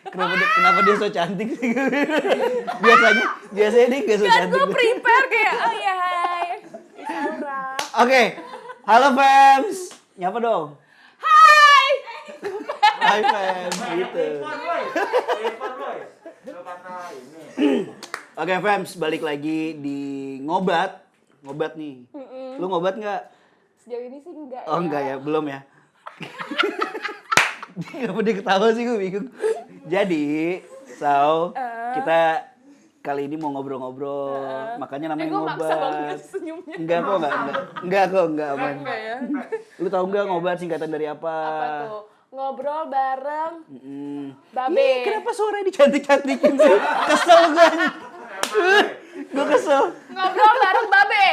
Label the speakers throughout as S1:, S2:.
S1: Kenapa dia so cantik sih? biasanya dia gak so
S2: Kan
S1: cantik.
S2: gue prepare kayak, oh ya hai, Isaura.
S1: Oke, halo fans, nyapa dong.
S2: Hai!
S1: Hai fans, gitu. Oke fans, balik lagi di ngobat nih. Lu ngobat nggak?
S2: Sejauh ini sih enggak
S1: Oh enggak ya, belum ya. Kenapa dia ketawa sih, gue bingung. Jadi, kita kali ini mau ngobrol-ngobrol. Makanya namanya
S2: gue maksa banget
S1: ngobat.
S2: senyumnya.
S1: Enggak kok, enggak aman.
S2: Enggak ya?
S1: Lu tahu enggak ngobat singkatan dari apa?
S2: Apa tuh? Ngobrol bareng Babe.
S1: Ih, kenapa suaranya dicantik-cantikin sih? Kesel gue. Gue kesel.
S2: Ngobrol bareng Babe.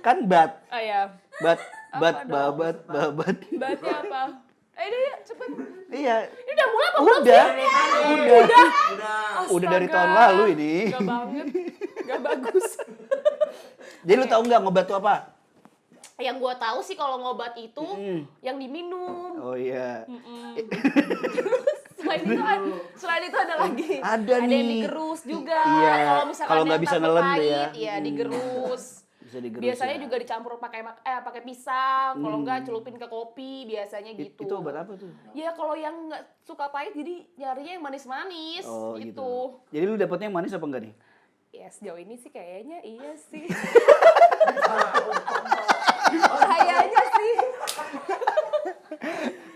S1: Kan bat.
S2: Oh ya.
S1: Babat.
S2: Batnya apa? Ini ya, cepet.
S1: Iya.
S2: Ini udah mulai apa belum
S1: Udah.
S2: sih?
S1: Udah dari
S2: Astaga.
S1: tahun lalu ini.
S2: Gak banget. Gak bagus.
S1: Jadi lu tahu nggak ngobat tuh apa?
S2: Yang gue tahu sih kalau ngobat itu yang diminum.
S1: Oh iya.
S2: Selain itu ada lagi.
S1: Ada
S2: yang
S1: nih.
S2: digerus juga.
S1: Iya,
S2: Kalau misalkan
S1: kalau
S2: ada
S1: nggak
S2: yang
S1: bisa
S2: takut
S1: nelen tuh
S2: pahit,
S1: ya.
S2: iya digerus.
S1: Bisa digerus.
S2: Biasanya
S1: ya.
S2: juga dicampur pakai pisang. Kalau enggak celupin ke kopi biasanya gitu.
S1: Itu obat apa tuh?
S2: Ya kalau yang nggak suka pahit jadi nyarinya yang manis-manis
S1: Oh
S2: gitu.
S1: gitu. Jadi lu dapetnya yang manis apa enggak nih?
S2: Ya sejauh ini sih kayaknya iya sih. Kayaknya sih.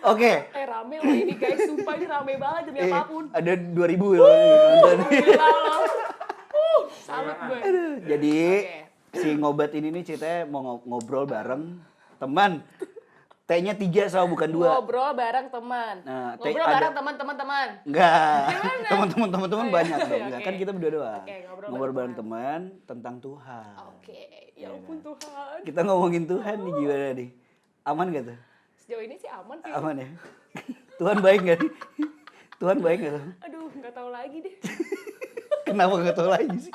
S1: Oke.
S2: Rame loh ini guys, sumpah ini rame banget demi apapun.
S1: Ada 2000 ya nonton.
S2: Gila loh. Salut gue.
S1: Aduh, jadi
S2: Oke.
S1: si ngobat ini nih ceritanya mau ngobrol bareng teman. T-nya 3 sama bukan 2.
S2: Ngobrol bareng teman.
S1: Nah,
S2: Ngobrol
S1: ada-
S2: bareng teman-teman.
S1: Enggak.
S2: Gimana?
S1: Teman-teman
S2: Oh, iya.
S1: banyak dong.
S2: Oke.
S1: Enggak, kan kita berdua doang.
S2: Oke, ngobrol
S1: Ngobrol bareng
S2: bareng
S1: teman tentang Tuhan.
S2: Oke, ya ampun Tuhan.
S1: Kita ngomongin Tuhan nih gimana nih? Aman gak tuh?
S2: Sejauh ini sih aman sih.
S1: Aman ya? Tuhan baik gak nih? Tuhan baik gak tuh?
S2: Aduh, nggak tahu lagi deh.
S1: Kenapa gak tahu lagi sih?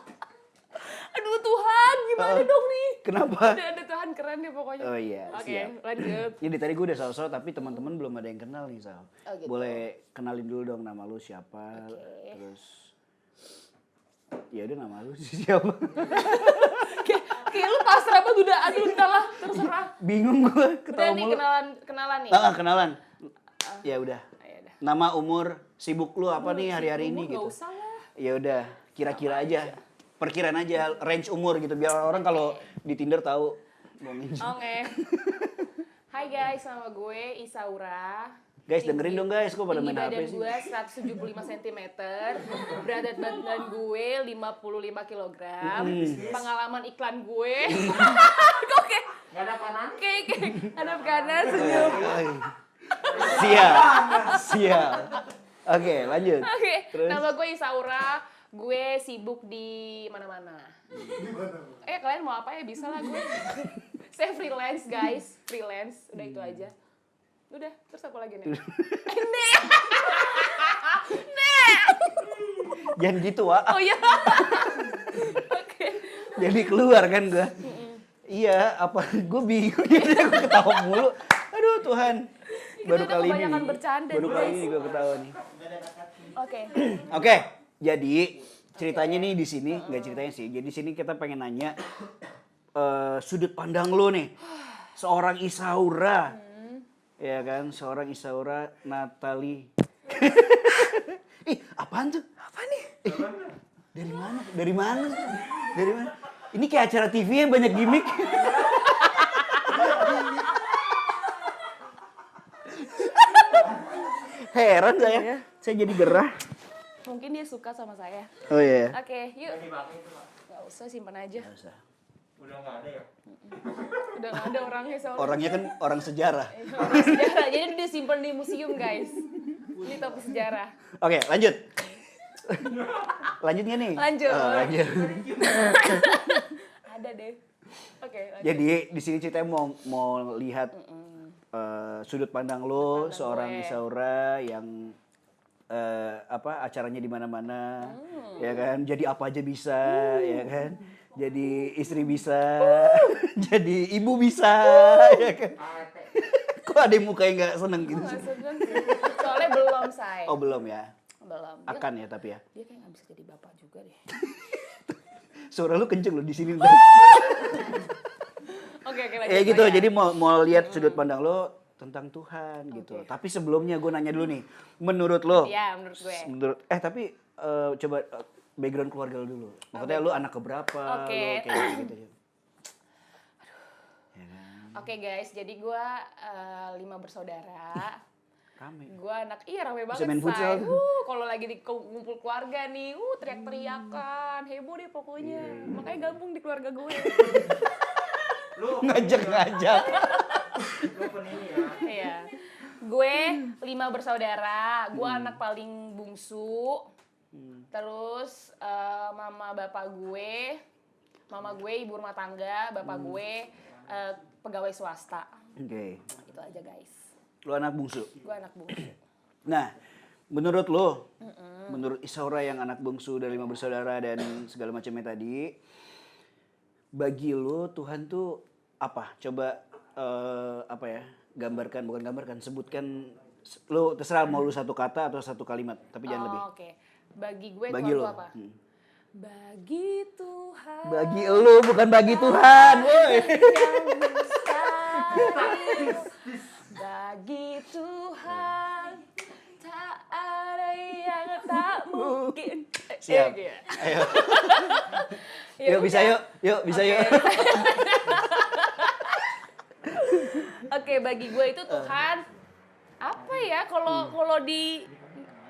S2: Aduh Tuhan, gimana dong nih?
S1: Kenapa?
S2: Ada Tuhan keren deh pokoknya.
S1: Oh iya,
S2: Oke,
S1: siap.
S2: lanjut.
S1: Jadi tadi gue udah Sal, tapi teman-teman belum ada yang kenal nih Sal.
S2: Oh, gitu.
S1: Boleh kenalin dulu dong nama lu siapa,
S2: Oke.
S1: terus ya udah nama lu siapa?
S2: Kayak lu pasrah banget udah, aduh udah lah, terserah.
S1: Bingung gue
S2: Udah
S1: ketawa
S2: nih
S1: mulu.
S2: kenalan nih.
S1: Kenalan. Ya udah.
S2: Ayo dah.
S1: Nama, umur, sibuk lu apa nih hari-hari ini
S2: Umur
S1: gitu?
S2: nggak usah lah.
S1: Ya udah, kira-kira aja. Perkiraan aja range umur gitu biar orang kalau di Tinder tahu ngomongin.
S2: Oke. Hai guys, nama gue Isaura.
S1: Guys, dengerin dong guys, kok pada
S2: Tinggi
S1: main HP
S2: badan
S1: sih?
S2: gue 175 cm, berat badan gue 55 kg, pengalaman iklan gue. Kok kayak
S3: Gak ada kanan?
S2: kayak hadap kanan senyum.
S1: Siap. Oke, lanjut.
S2: Oke,
S1: Terus?
S2: nama gue Isaura. Gue sibuk di mana-mana. Kalian mau apa ya bisa lah gue. Saya freelance guys, freelance. Udah itu aja. Udah, terus apa lagi nih? Nek!
S1: Jangan gitu, Wak.
S2: Oh iya. Oke.
S1: Jadi keluar kan gue. Iya, apa gue bingung jadi gue ketawa mulu. Aduh Tuhan. Baru
S2: udah
S1: kali ini.
S2: kebanyakan
S1: nih.
S2: bercanda
S1: Baru
S2: nih,
S1: kali
S2: guys.
S1: ini gue ketawa nih.
S2: Oke.
S1: Oke, jadi ceritanya nih di sini, nggak ceritanya sih. Jadi di sini kita pengen nanya sudut pandang lo nih. Seorang Isaura. Ya kan, seorang Isaura Natali. Ih, apaan tuh? Apa nih? Dari mana? Dari mana? Dari mana? Ini kayak acara TV yang banyak gimmick. Heran saya jadi gerah.
S2: Mungkin dia suka sama saya.
S1: Oh iya.
S2: Oke, yuk.
S3: Dipakai itu, Pak.
S2: Gak usah, simpan aja.
S1: Nggak usah.
S3: Udah nggak ada ya?
S2: Udah gak ada orangnya soalnya.
S1: Orangnya kan orang sejarah.
S2: Orang sejarah, jadi dia disimpan di museum guys. Ini topi sejarah.
S1: Oke, lanjut. Lanjut nggak nih?
S2: Lanjut.
S1: Oh, lanjut.
S2: Ada deh. Oke, lanjut.
S1: Jadi di sini ceritanya mau lihat sudut pandang lo,
S2: Pandang
S1: seorang
S2: gue.
S1: Isaura yang acaranya di mana-mana, ya kan? Jadi apa aja bisa, ya kan? Jadi istri bisa, jadi ibu bisa, ya kan? Kok ada yang mukanya nggak seneng gitu
S2: Nggak
S1: sih?
S2: seneng sih. Soalnya belum, say.
S1: Oh belum ya?
S2: Belum.
S1: Akan ya tapi ya.
S2: Dia kayak nggak bisa jadi bapak juga deh.
S1: Suara lu kenceng loh di sini.
S2: Oke, lanjut.
S1: Ya gitu,
S2: Maya.
S1: jadi mau lihat sudut pandang lo tentang Tuhan gitu.
S2: Oke.
S1: Tapi sebelumnya gue nanya dulu nih, menurut lo?
S2: Iya, menurut gue.
S1: Tapi coba background keluarga lo dulu. Maksudnya lo anak keberapa?
S2: Oke.
S1: Lo kayak gitu.
S2: Oke guys, jadi gue 5 bersaudara.
S1: Rame.
S2: Gue anak, rame
S1: Bisa
S2: banget
S1: main futsal.
S2: say. Kalau lagi di kumpul keluarga nih, teriak-teriakan, heboh deh pokoknya. Makanya gabung di keluarga gue.
S3: Lu
S1: Ngajak-ngajak.
S3: Lu open ini ya.
S2: Iya. Gue 5 bersaudara, gue anak paling bungsu. Terus mama gue ibu rumah tangga, bapak gue pegawai swasta.
S1: Oke.
S2: Itu aja guys.
S1: Lo anak bungsu.
S2: Gue anak bungsu.
S1: Nah, menurut lo, menurut Isaura yang anak bungsu dari 5 bersaudara dan segala macamnya tadi, bagi lo Tuhan tuh apa? Coba gambarkan, sebutkan. Lo terserah mau lo satu kata atau satu kalimat, tapi jangan lebih.
S2: Oke. Bagi gue
S1: Bagi
S2: Tuhan
S1: lo.
S2: tuh apa? Bagi Tuhan.
S1: Bagi lo bukan bagi Tuhan, woi.
S2: yang mustahil. Bagi Tuhan tak ada yang tak mungkin.
S1: Siap.
S2: Iya.
S1: Ayo.
S2: Ya
S1: Yuk bisa
S2: udah.
S1: yuk, bisa
S2: Oke.
S1: yuk.
S2: Oke, bagi gue itu Tuhan apa ya? Kalau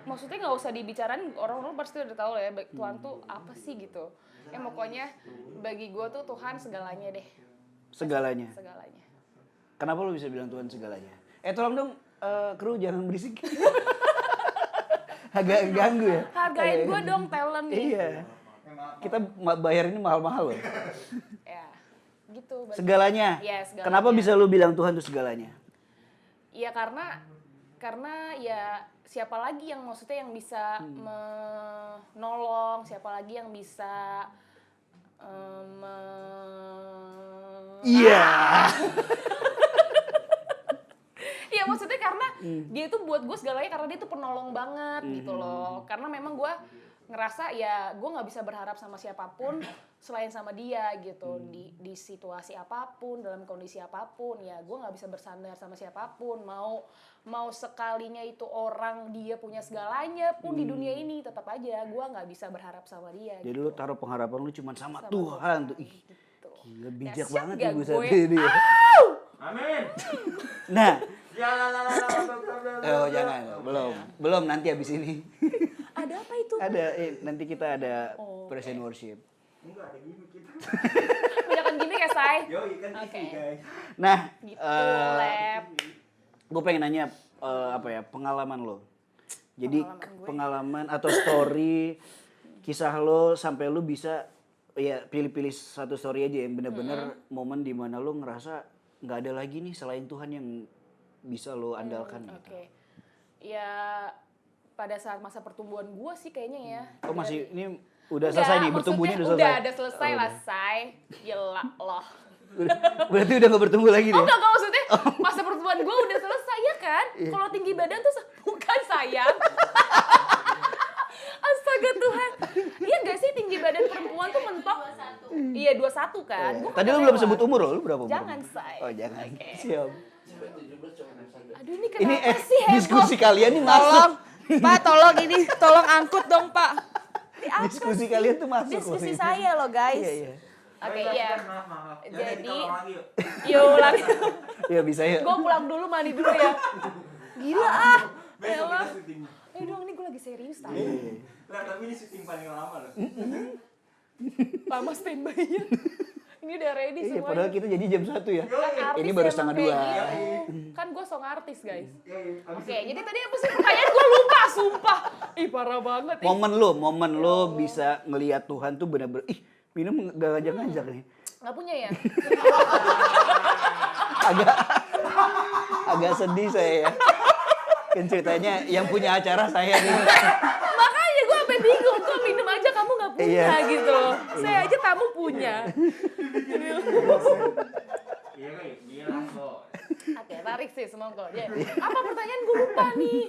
S2: maksudnya nggak usah dibicarain, orang-orang pasti udah tahu lah ya Tuhan tuh apa sih gitu. Pokoknya bagi gue tuh Tuhan segalanya deh.
S1: Segalanya.
S2: Segalanya.
S1: Kenapa lo bisa bilang Tuhan segalanya? Tolong dong kru jangan berisik. Agak ganggu ya.
S2: Hargain gue dong talent nih.
S1: Iya. Kita bayar ini mahal-mahal loh.
S2: Ya, gitu.
S1: Segalanya.
S2: Iya, segalanya.
S1: Kenapa bisa lo bilang Tuhan itu segalanya?
S2: Iya karena ya siapa lagi yang maksudnya yang bisa menolong, siapa lagi yang bisa
S1: Iya.
S2: Iya maksudnya karena dia itu buat gue segalanya karena dia tuh penolong banget gitu loh. Karena memang gue ngerasa ya gue nggak bisa berharap sama siapapun selain sama dia gitu. Di situasi apapun, dalam kondisi apapun ya gue nggak bisa bersandar sama siapapun. Mau sekalinya itu orang dia punya segalanya pun di dunia ini tetap aja gue nggak bisa berharap sama dia.
S1: Jadi
S2: gitu.
S1: lo taruh pengharapan lo cuma sama
S2: Sama
S1: Tuhan tuh. Ih,
S2: Gitu.
S1: gila bijak
S2: Dahsyat
S1: banget
S2: gak
S1: ibu
S2: gue?
S1: satu ini. Ya.
S3: Amin.
S1: Nah,
S3: Ya
S1: jangan, belum nanti habis ini.
S2: Ada apa itu?
S1: Ada nanti kita ada present worship.
S3: Enggak ada gimmick kita.
S2: Banyakan gini ya, Say?
S3: Yo, ikan TV
S2: Oke.
S3: guys.
S1: Nah,
S2: Gitu, Lep.
S1: gue pengen nanya pengalaman lo. Jadi
S2: Pengalaman gue.
S1: pengalaman atau story kisah lo sampai lo bisa ya pilih-pilih satu story aja yang bener-bener momen di mana lo ngerasa nggak ada lagi nih selain Tuhan yang bisa lo andalkan gitu.
S2: Oke. Ya pada saat masa pertumbuhan gue sih kayaknya ya.
S1: Oh masih ini udah selesai nih bertumbuhnya udah selesai.
S2: Udah ada selesai
S1: Oh,
S2: lah,
S1: udah.
S2: Say. Gila loh.
S1: Berarti udah gak bertumbuh lagi
S2: Oh
S1: deh.
S2: enggak maksudnya masa pertumbuhan gue udah selesai ya kan? Kalau tinggi badan tuh bukan sayang. Astaga Tuhan. Iya gak sih tinggi badan perempuan tuh mentok? Iya 21 kan? Gua
S1: Tadi
S2: kagak
S1: lo belum
S2: lewat.
S1: sebut umur lo berapa umur?
S2: Jangan, Say.
S1: Oh jangan.
S2: Oke.
S1: Siap.
S2: Aduh ini
S1: Ini
S2: kenapa sih heboh?
S1: diskusi kalian nih
S4: Tolong,
S1: masuk.
S4: Pak, tolong ini, tolong angkut dong, Pak.
S2: Ini apa
S1: Diskusi
S2: sih?
S1: kalian tuh masuk.
S4: Diskusi
S1: loh.
S4: saya loh, guys.
S1: Iya iya.
S2: Oke
S3: Ayo,
S2: iya.
S3: Maaf.
S2: Jadi-
S3: Kita ulang lagi yuk.
S2: Yuk ulang.
S1: Iya bisa ya.
S2: Gue pulang dulu mandi dulu ya. Gila ah.
S3: Besok
S2: Elah.
S3: kita syuting.
S2: Ayo dong ini gue lagi serius tau.
S3: Lah, tapi ini syuting paling lama loh.
S2: Lama standby-nya. Ini udah ready
S1: Iya,
S2: semuanya.
S1: padahal kita jadi jam 1 ya.
S2: Artis
S1: Ini baru
S2: emang
S1: setengah
S2: kayak
S1: 2.
S2: gitu. Kan gue song artis guys.
S3: Abis
S2: Oke, jadi tadi apa sih pertanyaan gue lupa. Ih parah banget. Ih.
S1: Momen lo bisa ngelihat Tuhan tuh bener-bener, ih minum gak ngajak-ngajak nih.
S2: Nggak punya ya?
S1: Agak sedih saya ya. Kan ceritanya yang punya acara saya nih.
S2: Makanya gue sampai bingung, kok minum aja kamu nggak punya
S1: Iya.
S2: gitu loh. Saya aja tamu punya.
S3: Iya kok, bilang kok.
S2: Oke, tarik sih semongko. Ya. Apa pertanyaan gue lupa nih.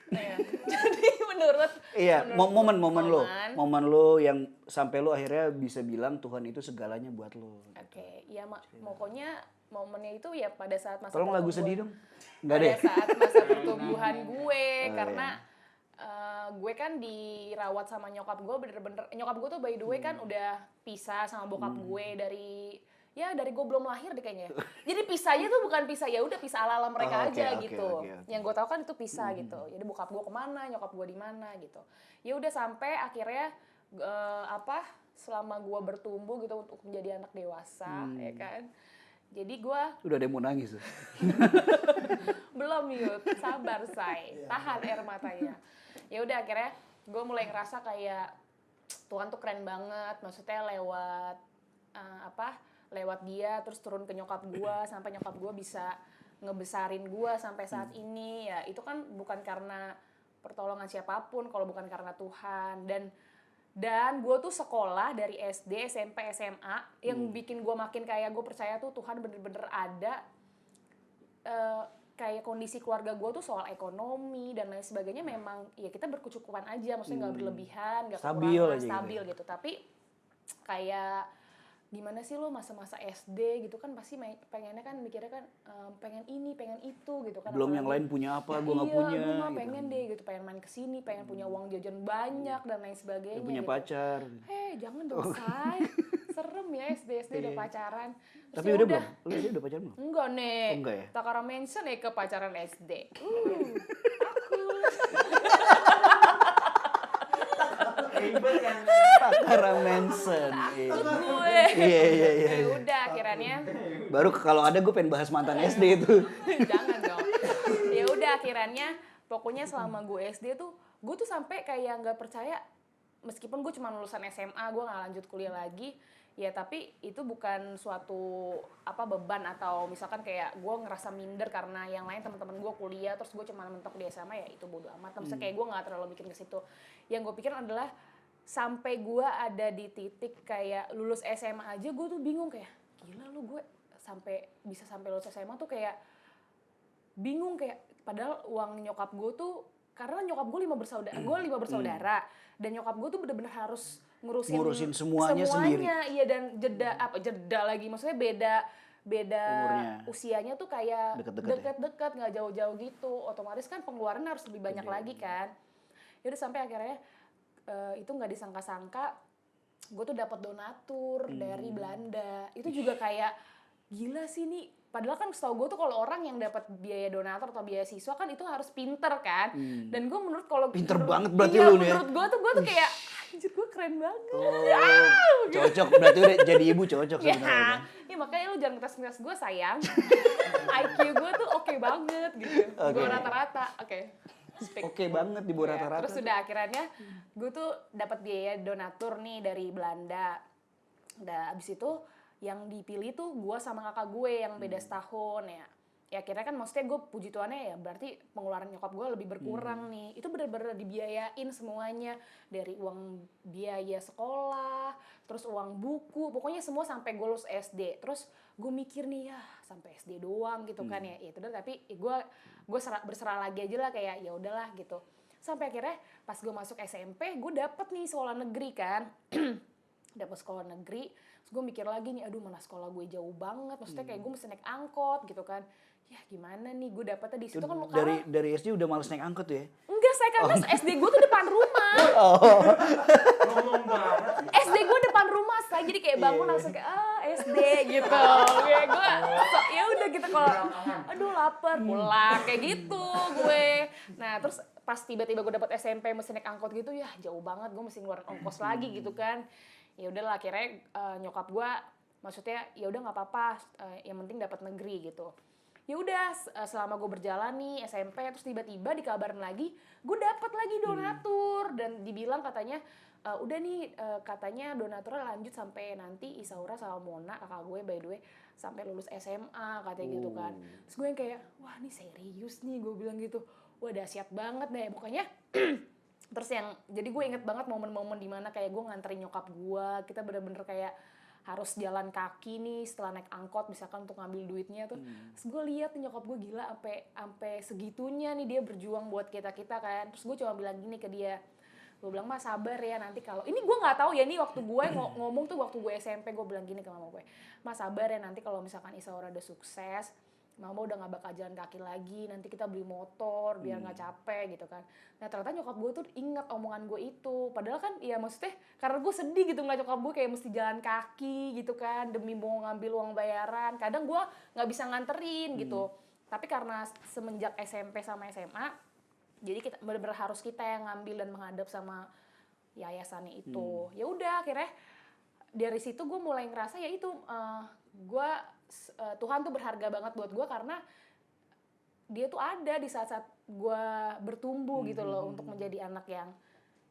S2: Ya. Jadi menurut
S1: Iya, momen
S2: Momen.
S1: lo yang sampai lo akhirnya bisa bilang Tuhan itu segalanya buat lo.
S2: Oke, ya pokoknya momennya itu ya pada saat masa
S1: Tolong lagu
S2: pertumbuhan.
S1: sedih dong. Enggak
S2: Pada
S1: deh.
S2: saat masa pertumbuhan gue,
S1: Oh,
S2: karena gue kan dirawat sama nyokap gue bener-bener, nyokap gue tuh by the way kan udah pisah sama bokap gue dari gue belum lahir deh kayaknya. Jadi pisahnya tuh bukan pisah, ya udah pisah ala-ala mereka
S1: Oh, oke,
S2: aja
S1: oke,
S2: gitu.
S1: oke.
S2: Yang gue tahu kan itu pisah gitu. Jadi bokap gue kemana, nyokap gue di mana gitu. Ya udah sampai akhirnya selama gue bertumbuh gitu untuk menjadi anak dewasa, ya kan. Jadi gue
S1: Udah ada yang mau nangis tuh.
S2: belum Yud, sabar say, tahan air matanya. Ya udah akhirnya gue mulai ngerasa kayak Tuhan tuh keren banget, maksudnya lewat lewat dia terus turun ke nyokap gue sampai nyokap gue bisa ngebesarin gue sampai saat ini. Ya itu kan bukan karena pertolongan siapapun kalau bukan karena Tuhan. Dan gue tuh sekolah dari SD, SMP, SMA yang bikin gue makin kayak gue percaya tuh Tuhan bener-bener ada. Kayak kondisi keluarga gue tuh soal ekonomi dan lain sebagainya memang ya kita berkecukupan aja, maksudnya nggak berlebihan, nggak
S1: Stabil
S2: kekurangan,
S1: aja
S2: stabil
S1: gitu.
S2: gitu. Tapi kayak gimana sih lo masa-masa SD gitu kan pasti pengennya kan mikirnya kan pengen ini, pengen itu gitu kan.
S1: Belum yang
S2: Apalagi-
S1: lain punya apa, gue nggak punya.
S2: Iya, gue nggak
S1: gitu.
S2: pengen deh gitu, pengen main kesini, pengen punya uang jajan banyak dan lain sebagainya.
S1: Punya
S2: gitu.
S1: pacar.
S2: Jangan dong say, serem ya SD udah pacaran. Terus
S1: Tapi
S2: ya
S1: udah belum? Lu SD udah pacaran belum?
S2: Enggak nih.
S1: Oh, enggak ya?
S2: Takara mention nih ke pacaran SD.
S3: Ribet kan.
S1: Takara Manson. Iya.
S2: Gue.
S1: Iya.
S2: Ya udah akhirnya
S1: Baru kalau ada gue pengen bahas mantan SD itu.
S2: jangan dong. Ya udah akhirnya pokoknya selama gue SD tuh gue tuh sampai kayak nggak percaya meskipun gue cuma lulusan SMA, gue nggak lanjut kuliah lagi. Ya tapi itu bukan suatu beban atau misalkan kayak gue ngerasa minder karena yang lain teman-teman gue kuliah terus gue cuma mentok di SMA, ya itu bodo amat. Maksudnya kayak gue nggak terlalu bikin ke situ. Yang gue pikir adalah sampai gue ada di titik kayak lulus SMA aja gue tuh bingung kayak gila lu gue bisa sampai lulus SMA tuh kayak bingung kayak padahal uang nyokap gue tuh karena nyokap gue 5 bersaudara dan nyokap gue tuh bener-bener harus ngurusin
S1: semuanya sendiri.
S2: Iya, dan jeda lagi, maksudnya beda
S1: Umurnya.
S2: usianya tuh kayak
S1: Deket-deket
S2: deket nggak jauh-jauh gitu, otomatis kan pengeluaran harus lebih banyak lagi kan. Yaudah sampai akhirnya itu nggak disangka-sangka gue tuh dapat donatur dari Belanda. Itu juga kayak gila sih nih. Padahal kan setahu gue tuh kalau orang yang dapat biaya donatur atau biaya siswa kan itu harus pinter kan. Dan gue menurut
S1: Pinter banget berarti
S2: iya,
S1: lu nih ya.
S2: menurut gue tuh kayak anjir gue keren banget.
S1: Oh, cocok berarti udah jadi ibu cocok
S2: Ya,
S1: sebenarnya. Kan?
S2: ya makanya lu jangan ngetes gue sayang. IQ gue tuh oke banget gitu. Gue rata-rata, oke.
S1: Oke banget di bawah
S2: Ya,
S1: rata-rata.
S2: terus udah akhirnya gue tuh dapat biaya donatur nih dari Belanda. Udah abis itu yang dipilih tuh gue sama kakak gue yang beda setahun ya. Ya akhirnya kan maksudnya gue puji Tuhannya ya berarti pengeluaran nyokap gue lebih berkurang nih. Itu bener-bener dibiayain semuanya. Dari uang biaya sekolah, terus uang buku, pokoknya semua sampai gue lulus SD. Terus gue mikir nih ya sampai SD doang gitu kan ya. Itu dan tapi gue berserah lagi aja lah kayak ya udahlah gitu. Sampai akhirnya pas gue masuk SMP gue dapet nih sekolah negeri kan. Dapet sekolah negeri. Terus gue mikir lagi nih, aduh mana sekolah gue jauh banget. Maksudnya kayak gue mesti naik angkot gitu kan. Ya gimana nih, gue dapetnya di situ kan
S1: Dari SD udah males naik angkot tuh ya?
S2: enggak, saya karena SD gue tuh depan rumah.
S3: Ngomong banget.
S2: SD gue depan rumah saya, jadi kayak bangun langsung kayak SD gitu. Kayak gue ya udah gitu kalau aduh lapar pulang kayak gitu gue. Nah terus pas tiba-tiba gue dapet SMP mesti naik angkot gitu ya jauh banget, gue mesti ngeluarin ongkos lagi gitu kan. Ya udahlah akhirnya nyokap gue maksudnya ya udah nggak apa-apa, yang penting dapat negeri gitu. Ya udah selama gue berjalan nih SMP, terus tiba-tiba dikabarin lagi gue dapat lagi donatur dan dibilang katanya udah nih katanya donaturnya lanjut sampai nanti Isaura sama Mona kakak gue by the way sampai lulus SMA katanya gitu kan. Terus gue yang kayak wah ini serius nih gue bilang gitu. Wah dahsyat banget deh pokoknya. Terus yang jadi gue inget banget momen-momen dimana kayak gue nganterin nyokap gue, kita bener-bener kayak harus jalan kaki nih setelah naik angkot misalkan untuk ngambil duitnya tuh. Terus gue lihat nyokap gue gila sampai segitunya nih dia berjuang buat kita kan. Terus gue cuma bilang gini ke dia, gue bilang mas sabar ya nanti kalau ini gue nggak tahu ya nih waktu gue ngomong tuh waktu gue SMP gue bilang gini ke mama gue, mas sabar ya nanti kalau misalkan Isaura udah sukses mama udah gak bakal jalan kaki lagi, nanti kita beli motor biar gak capek gitu kan. Nah ternyata nyokap gue tuh ingat omongan gue itu, padahal kan ya maksudnya karena gue sedih gitu ngeliat nyokap gue kayak mesti jalan kaki gitu kan demi mau ngambil uang bayaran, kadang gue gak bisa nganterin gitu. Tapi karena semenjak SMP sama SMA, jadi kita bener-bener harus kita yang ngambil dan menghadap sama yayasannya itu. Ya udah akhirnya dari situ gue mulai ngerasa ya itu Tuhan tuh berharga banget buat gue karena dia tuh ada di saat-saat gue bertumbuh gitu loh untuk menjadi anak yang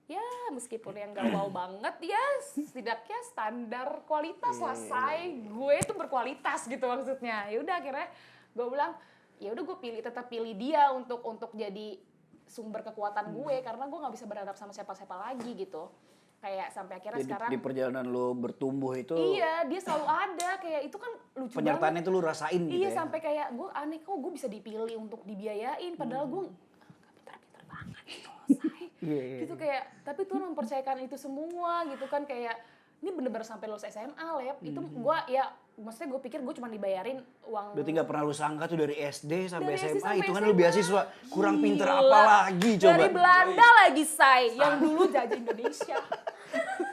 S2: ya meskipun yang gak wow banget ya setidaknya standar kualitas lah gue tuh berkualitas gitu maksudnya. Ya udah akhirnya gue bilang ya udah gue tetap pilih dia untuk jadi sumber kekuatan gue karena gue nggak bisa berharap sama siapa-siapa lagi gitu. Kayak sampai akhirnya
S1: Jadi
S2: sekarang
S1: di perjalanan lo bertumbuh itu
S2: iya dia selalu ada kayak itu kan lucu
S1: penyertaannya
S2: banget.
S1: itu lo rasain gitu
S2: Iya
S1: ya.
S2: sampai kayak gue aneh kok gue bisa dipilih untuk dibiayain padahal gue gak pintar-pintar banget gitu gitu kayak tapi Tuhan mempercayakan itu semua gitu kan kayak ini bener-bener sampai lulus SMA Lep itu gue ya maksudnya gue pikir gue cuma dibayarin uang.
S1: Berarti gak pernah lu sangka tuh dari SD sampai
S2: Dari SD
S1: SMA
S2: sampai
S1: itu kan
S2: SMA.
S1: lu beasiswa kurang pinter
S2: Gila.
S1: apa lagi coba.
S2: Dari Belanda lagi say yang dulu jajah Indonesia.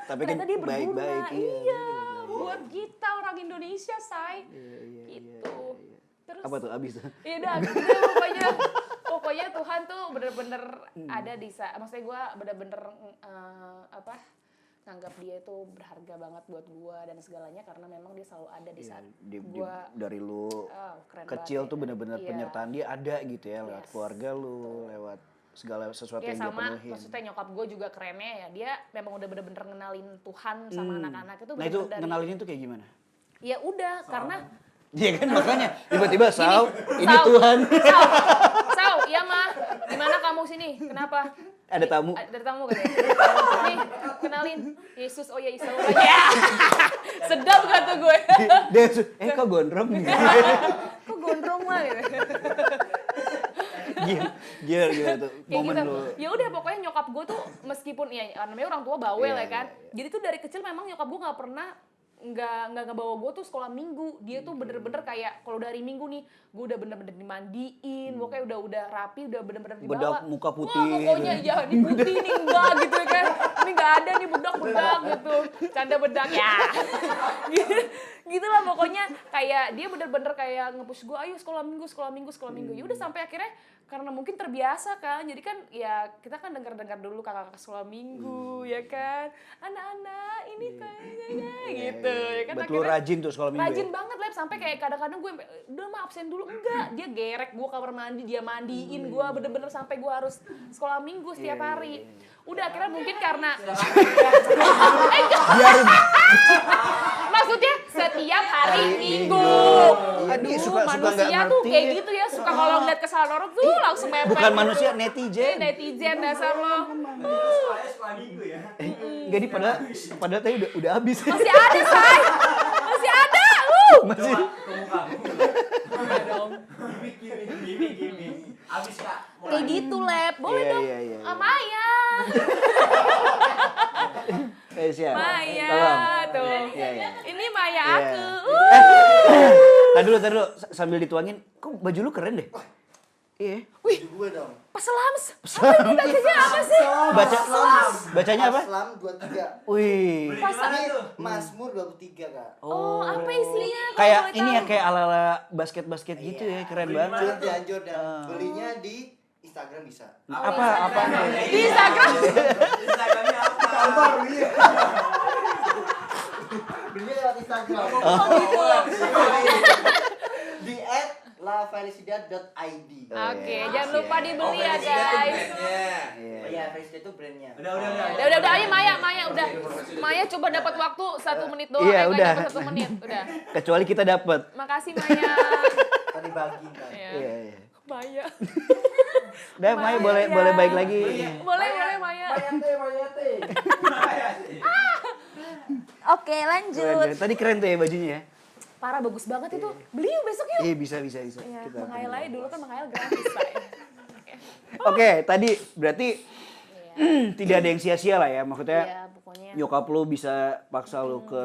S1: Tapi kan
S2: Ternyata dia berguna.
S1: baik-baik
S2: Iya, buat kita orang Indonesia say. Gitu. Terus
S1: Apa tuh abis tuh?
S2: iya dah gitu pokoknya Tuhan tuh bener-bener ada di maksudnya gue bener-bener nganggap dia itu berharga banget buat gue dan segalanya karena memang dia selalu ada di saat gue
S1: Dari lu
S2: keren
S1: kecil
S2: banget
S1: tuh
S2: ya.
S1: bener-bener
S2: Iya.
S1: penyertaan dia ada gitu ya lewat
S2: Yes.
S1: keluarga lu, lewat segala sesuatu
S2: Ya
S1: yang dia
S2: sama
S1: penuhin.
S2: maksudnya nyokap gue juga kerennya ya dia memang udah bener-bener ngenalin Tuhan sama anak-anak itu
S1: Nah itu
S2: bener-bener dari
S1: ngenalinnya tuh kayak gimana?
S2: ya udah karena
S1: Iya kan makanya tiba-tiba Sau, ini
S2: Sau,
S1: Tuhan.
S2: Sau, iya mah, gimana kamu sini? Kenapa?
S1: Ada tamu.
S2: Ada tamu kan? Nih, kenalin Yesus, oh ya Isaura. Ya, sedap gak tuh gue?
S1: Dia kok gondrong nih?
S2: Kok gondrong mah gitu?
S1: Gila tuh
S2: Kayak
S1: momen
S2: gitu.
S1: lu.
S2: Ya udah pokoknya nyokap gue tuh meskipun ya namanya orang tua bawel
S1: Iya,
S2: ya kan.
S1: iya.
S2: Jadi tuh dari kecil memang nyokap gue nggak pernah nggak ngebawa gue tuh sekolah minggu. Dia tuh bener-bener kayak kalau dari minggu nih gue udah bener-bener dimandiin, pokoknya udah rapi, udah bener-bener dibawa.
S1: Bedak muka putih.
S2: Wah, pokoknya ya ini putih nih enggak gitu kan. Ini nggak ada nih bedak gitu. Canda bedak ya. Gitu lah pokoknya kayak dia bener-bener kayak nge-push gue ayo sekolah minggu. Ya udah sampai akhirnya karena mungkin terbiasa kan. Jadi kan ya kita kan dengar-dengar dulu kakak-kakak sekolah minggu ya kan. Anak-anak ini kayaknya gitu ya kan.
S1: Betul rajin tuh sekolah minggu.
S2: Rajin
S1: Ya?
S2: banget Lep sampai kayak kadang-kadang gue udah mah absen dulu enggak dia gerek gue kamar mandi dia mandiin gue bener-bener sampai gue harus sekolah minggu setiap hari. Udah akhirnya mungkin karena
S1: Biarin.
S2: maksudnya setiap hari Minggu.
S1: Aduh, suka
S2: manusia
S1: nggak
S2: tuh
S1: ngerti
S2: kayak
S1: ya.
S2: gitu ya suka kalau ngeliat kesalahan orang tuh langsung mepet.
S1: Bukan
S2: gitu.
S1: manusia, netizen.
S2: Netizen dasar lo.
S3: Sekolah minggu ya.
S1: Enggak di padahal tadi udah habis.
S2: Masih ada say, masih ada.
S1: Masih.
S3: Coba ke muka. Gimik. Abis Kak.
S2: Kayak gitu Lep, boleh
S1: Iya,
S2: dong.
S1: iya, iya, iya.
S2: Maya.
S1: Siap.
S2: Maya tuh.
S1: Iya, iya.
S2: Ini Maya
S1: Iya.
S2: aku.
S1: Tadi dulu sambil dituangin, kok baju lu keren deh. Iya.
S2: Wih,
S5: Gue dong.
S2: Paselams. Apa ini bacanya apa sih?
S1: Bacanya apa?
S5: Islam 23.
S1: Wih.
S5: Ini Mazmur 23, Kak.
S2: Oh, apa isinya? Kalau
S1: Kayak
S2: boleh
S1: ini ya
S2: tahu?
S1: kayak ala-ala basket gitu ya, keren banget.
S5: Jordan. Belinya di Instagram bisa.
S1: Apa?
S2: Di Instagram.
S3: Instagramnya apa?
S5: Sabar, belinya. Belinya lewat Instagram.
S2: Oh gitu.
S5: Di @lavelis Freshida.id.
S2: Oke,
S1: iya.
S2: jangan lupa
S1: Iya.
S2: dibeli ya guys.
S1: Iya.
S5: Oh iya, Freshida itu brandnya.
S3: Udah.
S2: Udah, ayo Maya udah. Maya coba dapat waktu 1 menit doang.
S1: Iya,
S2: Nggak
S1: udah.
S2: dapat 1 menit, udah.
S1: Kecuali kita dapat.
S2: Makasih Maya.
S5: Tadi bagi kan.
S2: Iya.
S1: Iya.
S2: Maya.
S1: Udah, Maya boleh
S2: Maya.
S1: baik lagi.
S2: Boleh Maya.
S3: Mayate.
S4: Oke, lanjut.
S1: Tadi keren tuh ya bajunya ya.
S2: Parah bagus banget itu. Beli yuk besok yuk.
S1: Iya, bisa.
S2: Iya,
S1: Kita
S2: menghayal
S1: akan-
S2: aja dulu kan menghayal gratis saya.
S1: Oke, tadi berarti tidak ada yang sia-sia lah ya. Maksudnya
S2: Iya, pokoknya.
S1: nyokap lu bisa paksa lu ke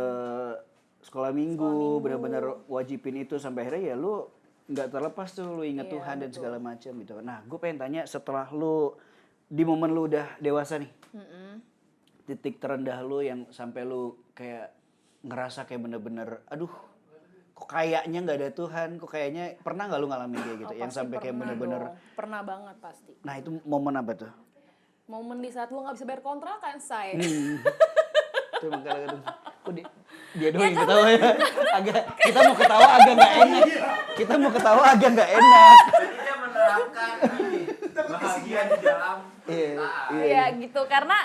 S1: sekolah minggu, benar-benar wajibin itu sampai akhirnya ya lu nggak terlepas tuh, lu ingat
S2: Iya,
S1: Tuhan dan
S2: betul.
S1: segala macam gitu. Nah, gue pengen tanya setelah lu di momen lu udah dewasa nih, titik terendah lu yang sampai lu kayak ngerasa kayak bener-bener, aduh, kok kayaknya nggak ada Tuhan, kok kayaknya pernah nggak lu ngalamin kayak gitu, yang
S2: Pasti
S1: sampai kayak
S2: pernah
S1: bener-bener,
S2: dong. Pernah banget pasti.
S1: nah itu momen apa tuh?
S2: Momen di saat gua nggak bisa bayar kontrakan, say.
S1: Itu emang kadang-kadang, kok dia doang yang ketawa ya, agak kita mau ketawa agak nggak enak, kita mau ketawa agak nggak enak.
S3: Kita menerapkan ini bahagia di dalam
S1: Iya,
S3: taat.
S2: Iya gitu karena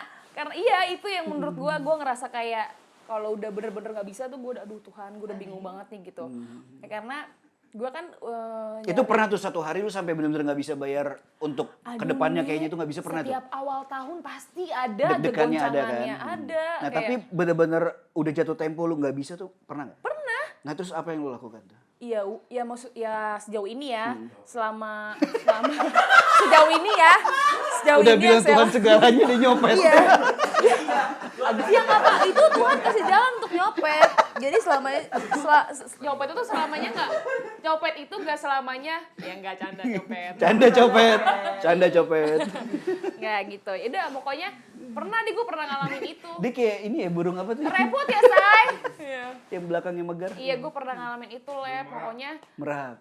S2: iya itu yang menurut gua ngerasa kayak kalau udah bener-bener nggak bisa tuh gua udah aduh Tuhan gua udah bingung banget nih gitu. Ya, karena gua kan
S1: Itu pernah tuh satu hari lu sampai benar-benar nggak bisa bayar untuk kedepannya kayaknya itu nggak bisa pernah tuh.
S2: setiap awal tahun pasti ada aja
S1: Deg-degannya ada kan.
S2: goncangannya, ada.
S1: Nah
S2: kayak,
S1: tapi bener-bener udah jatuh tempo lu nggak bisa tuh pernah nggak?
S2: pernah.
S1: Nah terus apa yang lu lakukan tuh?
S2: Iya, ya sejauh ini ya, selama sejauh ini ya, sejauh
S1: Udah
S2: ini
S1: bilang
S2: yang saya
S1: Tuhan segalanya dia nyopet.
S4: Iya.
S2: Iya nggak Pak, itu Tuhan kasih jalan untuk nyopet. Jadi selamanya, nyopet itu selamanya nggak, nyopet itu nggak selamanya, ya nggak canda nyopet.
S1: Canda copet.
S2: Nggak gitu, ya udah pokoknya pernah gue pernah ngalamin itu.
S1: Dia kayak ini ya burung apa tuh?
S2: Repot ya say. Iya.
S1: Yang belakangnya megar.
S2: Iya gue pernah ngalamin itu Lep, pokoknya
S1: Merak.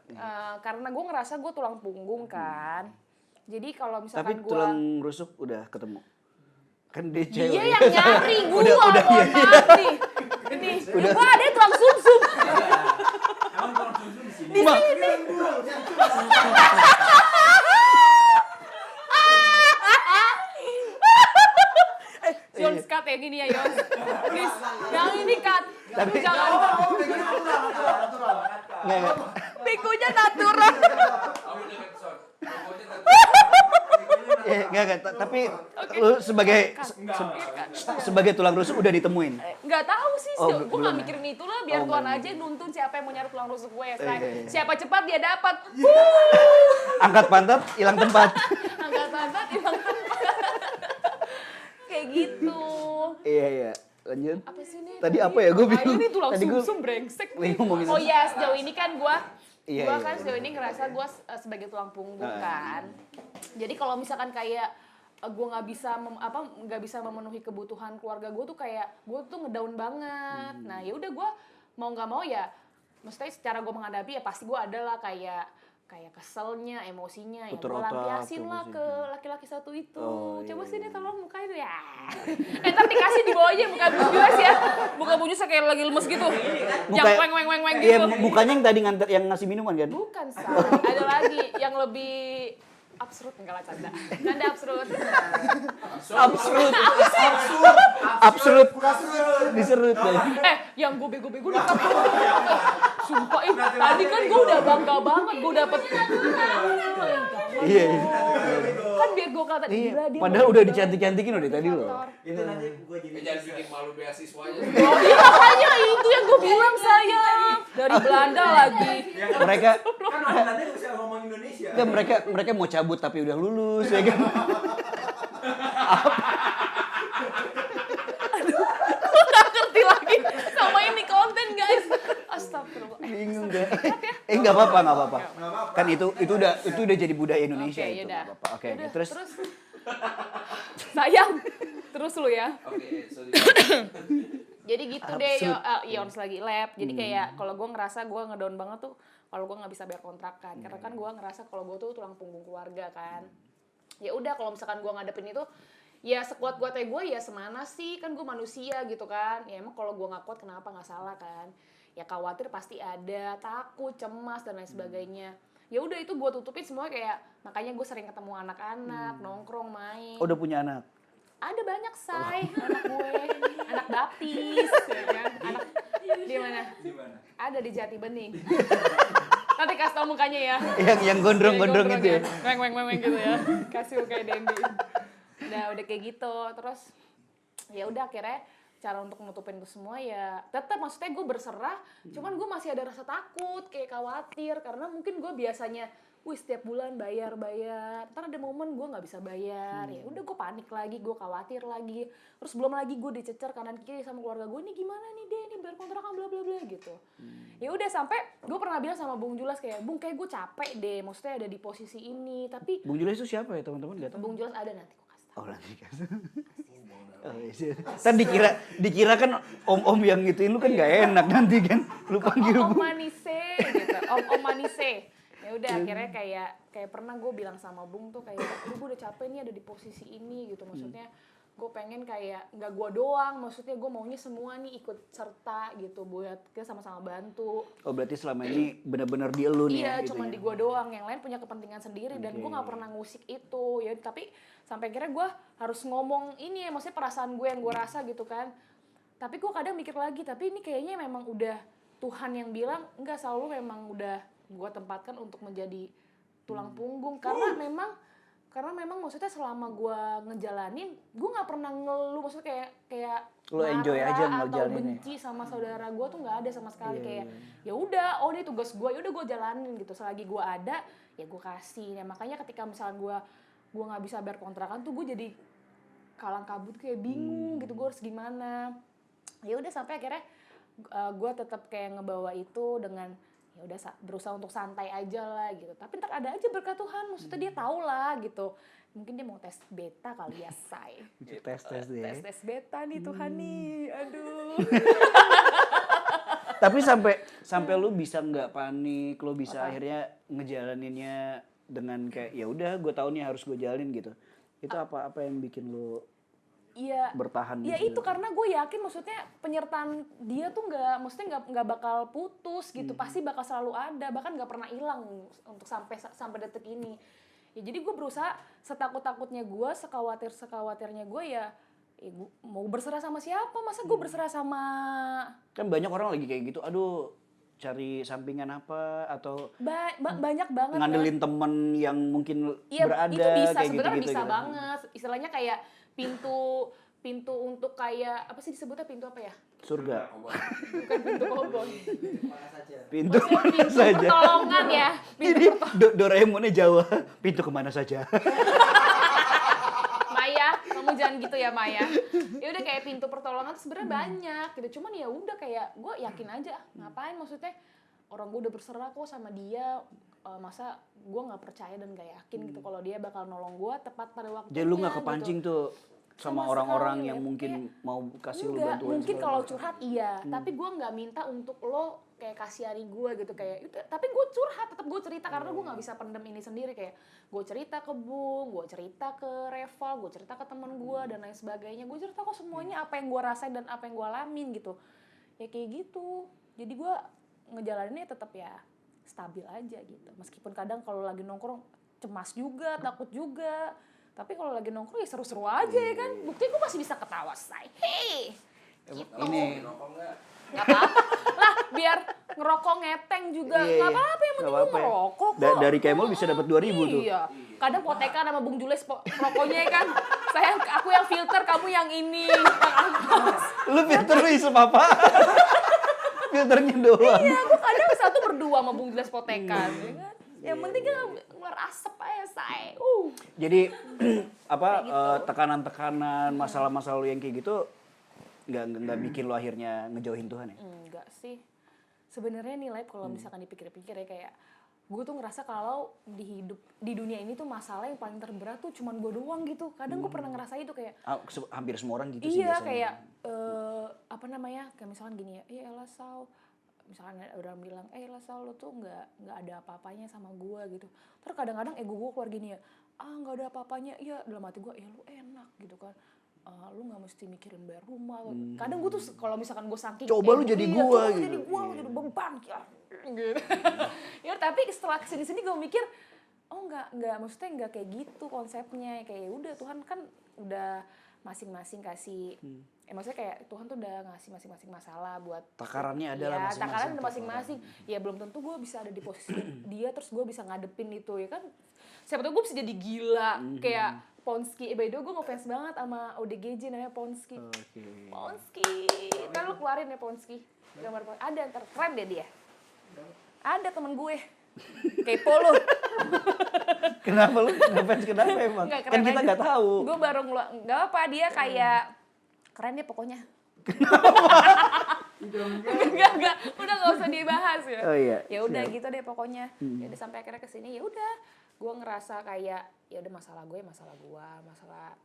S2: karena gue ngerasa gue tulang punggung kan. Jadi kalau
S1: Tapi
S2: misalkan gue
S1: tulang rusuk udah ketemu. Kan dia cewek.
S2: dia yang nyari gue,
S1: Udah,
S2: mohon
S1: iya.
S2: maaf nih. Nih, wah ada tulang sumsum.
S3: Emang kalau susu di sini.
S2: Yons cut yang ini ya Yons. Please, yang ini cut.
S1: Tapi-
S2: Jangan.
S1: Nggak.
S4: Pikunya natural.
S1: Nggak. Tapi lu sebagai tulang rusuk udah ditemuin.
S2: Nggak tahu sih,
S1: Oh,
S2: gue nggak
S1: belum ya?
S2: mikirin itu lah. Biar
S1: Oh,
S2: Tuhan
S1: nggak
S2: aja yang nuntun siapa yang mau nyari tulang rusuk gue ya. Say.
S1: iya.
S2: Siapa cepat dia dapat.
S1: Angkat pantat, hilang tempat.
S2: Angkat pantat, hilang tempat. Kayak gitu.
S1: Iya. Lanjut.
S2: Apa sih ini?
S1: Tadi apa ya? Gua bingung.
S2: Ini tulang
S1: Tadi gua
S2: sumsum brengsek.
S1: lagi ngomongin
S2: Oh
S1: apa?
S2: iya, sejauh ini kan gue
S1: Iya,
S2: gua
S1: iya,
S2: kan
S1: iya.
S2: sejauh ini ngerasa gue sebagai tulang punggung
S1: Ah.
S2: kan. Jadi kalau misalkan kayak gue nggak bisa memenuhi kebutuhan keluarga gue tuh kayak gue tuh ngedown banget. Nah ya udah gue mau nggak mau ya, mesti secara gue menghadapi ya pasti gue ada lah kayak keselnya, emosinya, yang
S1: Puter
S2: gue
S1: otak,
S2: lampiasin lah
S1: emosi.
S2: ke laki-laki satu itu.
S1: Oh, iya,
S2: Coba sini
S1: iya.
S2: tolong mukain ya. Ntar dikasih di bawah aja muka Bung Jules ya. Muka Bung Jules kayak lagi lemes gitu. Yang weng
S1: Iya,
S2: gitu.
S1: mukanya yang tadi nganter yang ngasih minuman kan?
S2: Bukan, Say. Ada lagi yang lebih absurd, enggak lah canda. Canda absurd.
S1: Absurd. Diserut deh.
S2: Yang gue bego-bego nih kan. Sumpah, tadi kan gue udah bangga banget, gue dapet.
S1: Iya.
S2: Kan biar gue kata,
S1: Iya.
S2: gila dia.
S1: Padahal udah dicantik-cantikin udah tadi loh.
S3: Itu nanti gue jadi
S6: Jangan bikin malu beasiswanya.
S2: Oh iya makanya itu yang gue bilang sayang. Dari Belanda lagi.
S1: Mereka
S3: kan orang Belanda bisa ngomong Indonesia.
S1: mereka mau cabut tapi udah lulus ya kan.
S2: Gak ngerti lagi sama ini konten guys. Astagfirullah.
S1: Bingung deh. Enggak apa-apa. Kan itu udah jadi budaya Indonesia
S2: Oke,
S1: itu.
S2: yaudah.
S1: Nggak apa-apa. Oke,
S2: Yaudah,
S1: terus
S2: Sayang. Terus lu ya.
S6: Oke, sorry.
S2: Jadi gitu deh,
S1: Absurd.
S2: Yons lagi lab. Jadi kayak kalau gue ngerasa gue ngedown banget tuh kalau gue nggak bisa bayar kontrakan. Karena kan gue ngerasa kalau gue tuh tulang punggung keluarga kan. Ya udah kalau misalkan gue ngadepin itu, ya sekuat kuatnya gue ya semana sih, kan gue manusia gitu kan. Ya emang kalau gue nggak kuat kenapa, nggak salah kan. Ya khawatir pasti ada, takut, cemas dan lain sebagainya. ya udah itu gue tutupin semua kayak makanya gue sering ketemu anak-anak nongkrong main.
S1: Oh, udah punya anak?
S2: Ada banyak say anak gue, anak baptis, ya kan? Anak di mana? Ada di Jati Bening. Nanti kasih tau mukanya ya.
S1: Yang gondrong-gondrong
S2: Kayak
S1: itu ya?
S2: Weng gitu ya. Kasih mukanya Dendi. Udah kayak gitu. Terus ya udah akhirnya cara untuk nutupin itu semua ya tetap maksudnya gue berserah. Cuman gue masih ada rasa takut, kayak khawatir karena mungkin gue biasanya setiap bulan bayar, ntar ada momen gue nggak bisa bayar, ya udah gue panik lagi, gue khawatir lagi, terus belum lagi gue dicecer kanan kiri sama keluarga gue, ini gimana nih deh, ini bayar kontrakan bla bla bla gitu. Ya udah sampai gue pernah bilang sama Bung Julas kayak, Bung kayak gue capek deh, maksudnya ada di posisi ini, tapi
S1: Bung Julius itu siapa ya teman-teman? Nggak tahu.
S2: Bung Julas ada nanti gue kasih tau.
S1: Oh, nanti kasih. Oh, iya. Kan dikira kan om-om yang gituin lu kan nggak enak nanti kan, lu panggil
S2: Om
S1: Bung.
S2: Manise gitu, Om Manise. Ya udah akhirnya kayak pernah gue bilang sama Bung tuh kayak, gue udah capek nih ada di posisi ini gitu, maksudnya gue pengen kayak nggak gue doang, maksudnya gue maunya semua nih ikut serta gitu buat kita sama-sama bantu.
S1: Oh, berarti selama ini benar-benar di elu nih
S2: Iya,
S1: ya?
S2: cuma
S1: gitu
S2: di
S1: ya?
S2: gue doang, yang lain punya kepentingan sendiri dan gue nggak pernah ngusik itu ya. Tapi sampai akhirnya gue harus ngomong ini ya, maksudnya perasaan gue yang gue rasa gitu kan. Tapi gue kadang mikir lagi, tapi ini kayaknya memang udah Tuhan yang bilang enggak, selalu memang udah gue tempatkan untuk menjadi tulang punggung karena memang maksudnya selama gue ngejalanin gue nggak pernah ngeluh, maksudnya kayak
S1: Lo enjoy
S2: marah
S1: aja
S2: atau
S1: ngejalaninnya.
S2: benci sama saudara gue tuh nggak ada sama sekali. Kayak ya udah, oh ini tugas gue, ya udah gue jalanin gitu, selagi gue ada ya gue kasih. Ya makanya ketika misalnya gue nggak bisa bayar kontrakan tuh gue jadi kalang kabut, kayak bingung gitu gue harus gimana. Ya udah sampai akhirnya gue tetap kayak ngebawa itu dengan ya udah berusaha untuk santai aja lah gitu, tapi ntar ada aja berkat Tuhan, maksudnya dia tahu lah gitu, mungkin dia mau tes beta kali ya say,
S1: Tes deh.
S2: tes beta nih Tuhan nih, aduh.
S1: Tapi sampai lu bisa nggak panik, lu bisa akhirnya ngejalaninnya dengan kayak ya udah gue tahu nih harus gue jalanin gitu. Itu apa yang bikin lu
S2: Iya,
S1: bertahan
S2: ya
S1: gitu?
S2: itu karena gue yakin maksudnya penyertaan dia tuh nggak bakal putus gitu, pasti bakal selalu ada, bahkan nggak pernah hilang untuk sampai detik ini. Ya jadi gue berusaha setakut-takutnya gue, sekhawatirnya gue ya gue mau berserah sama siapa, masa gue berserah sama
S1: Kan banyak orang lagi kayak gitu, aduh cari sampingan apa atau
S2: banyak banget.
S1: ngandelin temen yang mungkin
S2: Iya,
S1: berada
S2: itu bisa
S1: kayak
S2: sebenarnya
S1: gitu-gitu
S2: bisa
S1: gitu.
S2: banget. Istilahnya kayak pintu untuk kayak apa sih disebutnya, pintu apa ya?
S1: Surga.
S2: Bukan pintu koboi.
S5: Mana saja.
S1: Pintu mana
S2: Pintu
S1: saja.
S2: pertolongan ya.
S1: Ini Doraemonnya Jawa. Pintu kemana saja.
S2: Maya, kamu jangan gitu ya Maya. Ya udah kayak pintu pertolongan tuh sebenarnya banyak gitu. Cuman ya udah kayak gue yakin aja. Ngapain maksudnya? Orang gue udah berserah kok sama dia. Masa gue nggak percaya dan gak yakin gitu kalau dia bakal nolong gue tepat pada waktunya.
S1: Jadi lu nggak kepancing
S2: gitu.
S1: tuh sama
S2: Sama
S1: orang-orang
S2: sekali,
S1: yang
S2: ya.
S1: mungkin
S2: Kayak,
S1: mau kasih lu
S2: enggak,
S1: bantuan.
S2: mungkin
S1: segala
S2: kalau
S1: macam.
S2: curhat iya, tapi gue nggak minta untuk lo kayak kasihani gue gitu kayak itu. Tapi gue curhat, tetap gue cerita karena gue nggak bisa pendem ini sendiri, kayak gue cerita ke Bung, gue cerita ke Reval, gue cerita ke teman gue dan lain sebagainya. Gue cerita kok semuanya apa yang gue rasain dan apa yang gue alamin gitu. Ya kayak gitu. Jadi gue ngejalaninnya tetap ya stabil aja gitu. Meskipun kadang kalau lagi nongkrong cemas juga, takut juga. Tapi kalau lagi nongkrong ya seru-seru aja ya kan. Buktinya gue masih bisa ketawa, say. Hei. Gitu.
S1: Ini
S2: Gak apa-apa. Lah, biar ngerokok ngeteng juga.
S1: Iya,
S2: Gak apa-apa, yang penting
S1: nggak
S2: gue
S1: apa-apa ya.
S2: ngerokok kok.
S1: Dari Kemol bisa dapat 2.000 tuh.
S2: Iya. Kadang potekan sama Bung Jules rokoknya ya kan. Aku yang filter, kamu yang ini.
S1: Lu filter lu isep apa? Filternya doang.
S2: Iya, aku kadang satu berdua sama Bung Jules potekan. Ya kan? Yang penting kan ngeluar asap aja, say.
S1: Jadi apa
S2: gitu.
S1: tekanan-tekanan, masalah-masalah lu yang kayak gitu nggak bikin lu akhirnya ngejauhin Tuhan ya?
S2: Enggak sih. Sebenarnya nih Lab, kalau misalkan dipikir-pikir ya kayak gue tuh ngerasa kalau di dunia ini tuh masalah yang paling terberat tuh cuman gue doang gitu. Kadang gue pernah ngerasa itu kayak
S1: Hampir semua orang gitu sih
S2: iya
S1: biasanya.
S2: kayak apa namanya, kayak misalkan gini ya, iya elah Sal, misalkan ada orang bilang elah Sal lo tuh nggak ada apa-apanya sama gue gitu. Terus kadang-kadang ego gue keluar gini ya, nggak ada apa-apanya, iya dalam hati gue ya lu enak gitu kan. lu nggak mesti mikirin bayar rumah. Kadang gue tuh kalau misalkan gue saking
S1: Coba lu jadi gua
S2: coba lu
S1: gitu.
S2: jadi gua, lu jadi beban ya. Gitu. Ya tapi setelah kesini gue mikir, oh nggak maksudnya nggak kayak gitu konsepnya. Kayak udah Tuhan kan udah masing-masing kasih, maksudnya kayak Tuhan tuh udah ngasih masing-masing masalah buat
S1: takarannya adalah
S2: ya,
S1: masing-masing.
S2: takaran udah masing-masing. Ya belum tentu gue bisa ada di posisi dia terus gue bisa ngadepin itu ya kan. Siapa tahu gue bisa jadi gila kayak Ponsky. By the way gue ngefans banget sama ODGJ namanya Ponsky.
S1: Oke.
S2: Ponsky. Ntar lu keluarin ya Ponsky. Gambar Ponsky. Ada ntar keren deh dia. Ada temen gue. Kepo lu.
S1: Kenapa lu ngefans kenapa emang?
S2: Nggak,
S1: Kan
S2: keren
S1: kita
S2: aja.
S1: nggak tahu.
S2: Gue baru nggak apa dia kayak keren deh pokoknya. Enggak, udah nggak usah dibahas ya.
S1: Oh iya.
S2: Ya udah
S1: siap.
S2: gitu deh pokoknya. Ya udah sampai akhirnya kesini ya udah. Gue ngerasa kayak ya udah masalah gue, masalah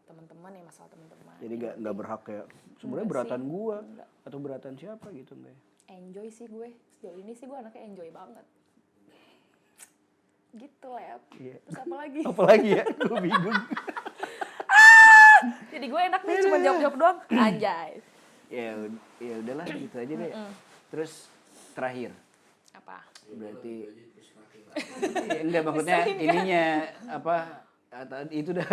S2: teman-teman ya masalah teman-teman.
S1: Jadi nggak berhak ya. Sebenarnya
S2: Enggak
S1: beratan
S2: sih.
S1: gua
S2: Enggak.
S1: atau beratan siapa gitu enggak ya?
S2: Enjoy sih gue. Sejauh ini sih gue anaknya enjoy banget. Gitu lah ya.
S1: Iya.
S2: Terus apa lagi?
S1: Apalagi ya? Gua bingung.
S2: Jadi gue enak nih cuma jawab-jawab doang. Anjay.
S1: Ya udahlah gitu aja deh. Terus terakhir
S2: Apa?
S1: berarti ya, enggak maksudnya
S2: Ngeselin,
S1: ininya apa itu dah.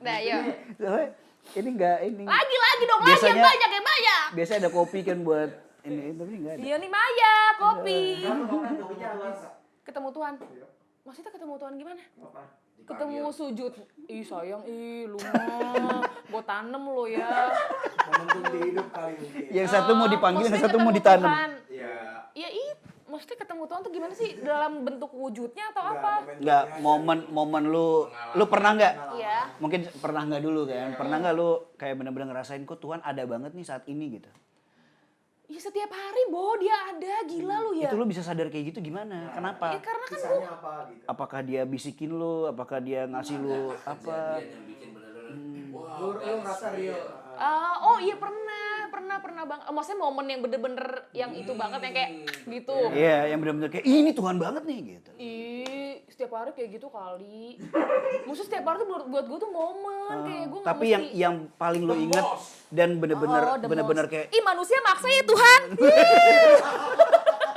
S2: Nah, yuk.
S1: Soalnya ini enggak ini.
S2: Lagi dong,
S1: Biasanya-
S2: lagi yang banyak yang banyak.
S1: Biasa ada kopi kan buat ini tapi enggak ada.
S2: Iya nih Maya, kopi.
S5: Kopinya habis.
S2: Ketemu Tuhan. Maksudnya ketemu Tuhan gimana? Ketemu sujud. Ih sayang, lu mah. Gue tanem lo ya.
S3: Momentum di hidup kali mungkin.
S1: Yang satu mau dipanggil, yang
S2: Maksudnya
S1: satu mau
S2: ketemu
S1: ditanam.
S2: Tuhan.
S3: Iya.
S2: Ya maksudnya ketemu Tuhan tuh gimana sih? Dalam bentuk wujudnya atau apa?
S1: Enggak, momen lu pernah enggak?
S2: Iya.
S1: Mungkin pernah nggak dulu kan? Pernah nggak lu kayak bener-bener ngerasain kok Tuhan ada banget nih saat ini gitu?
S2: Ya setiap hari dia ada, gila lu ya.
S1: Itu lu bisa sadar kayak gitu gimana? Kenapa?
S2: Ya karena kan
S3: Kisahnya apa gitu?
S1: Apakah dia bisikin lu? Apakah dia ngasih lu apa?
S3: Lu ngerasa real.
S2: oh iya pernah bang. Maksudnya momen yang bener-bener yang itu banget yang kayak gitu.
S1: Iya, yang bener-bener kayak ini Tuhan banget nih gitu.
S2: Ih, setiap hari kayak gitu kali. Maksudnya setiap hari tuh buat gue tuh momen kayak gue nggak
S1: Tapi
S2: mesti.
S1: yang paling lu inget dan bener-bener
S2: the
S1: bener-bener
S2: most.
S1: kayak
S2: Ih manusia maksa ya Tuhan.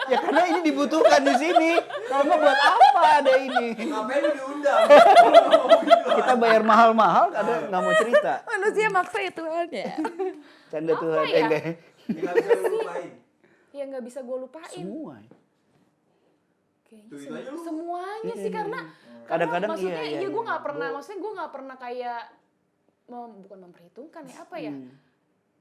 S1: ya karena ini dibutuhkan di sini. Kalau nggak buat apa ada ini?
S3: Ngapain lu diundang?
S1: Kita bayar mahal-mahal kadang nggak mau cerita.
S2: Manusia maksa ya Tuhan ya.
S1: Canda
S2: Apa
S1: Tuhan,
S2: ya?
S1: enggak.
S3: Nggak bisa lu lupain.
S2: Ya nggak bisa gue lupain.
S1: Semua.
S2: Kayaknya
S3: Tuh, itu aja lu.
S2: semuanya sih karena
S1: Kadang-kadang
S2: maksudnya
S1: iya.
S2: gue nggak pernah, maksudnya gue nggak pernah kayak bukan memperhitungkan ya apa ya.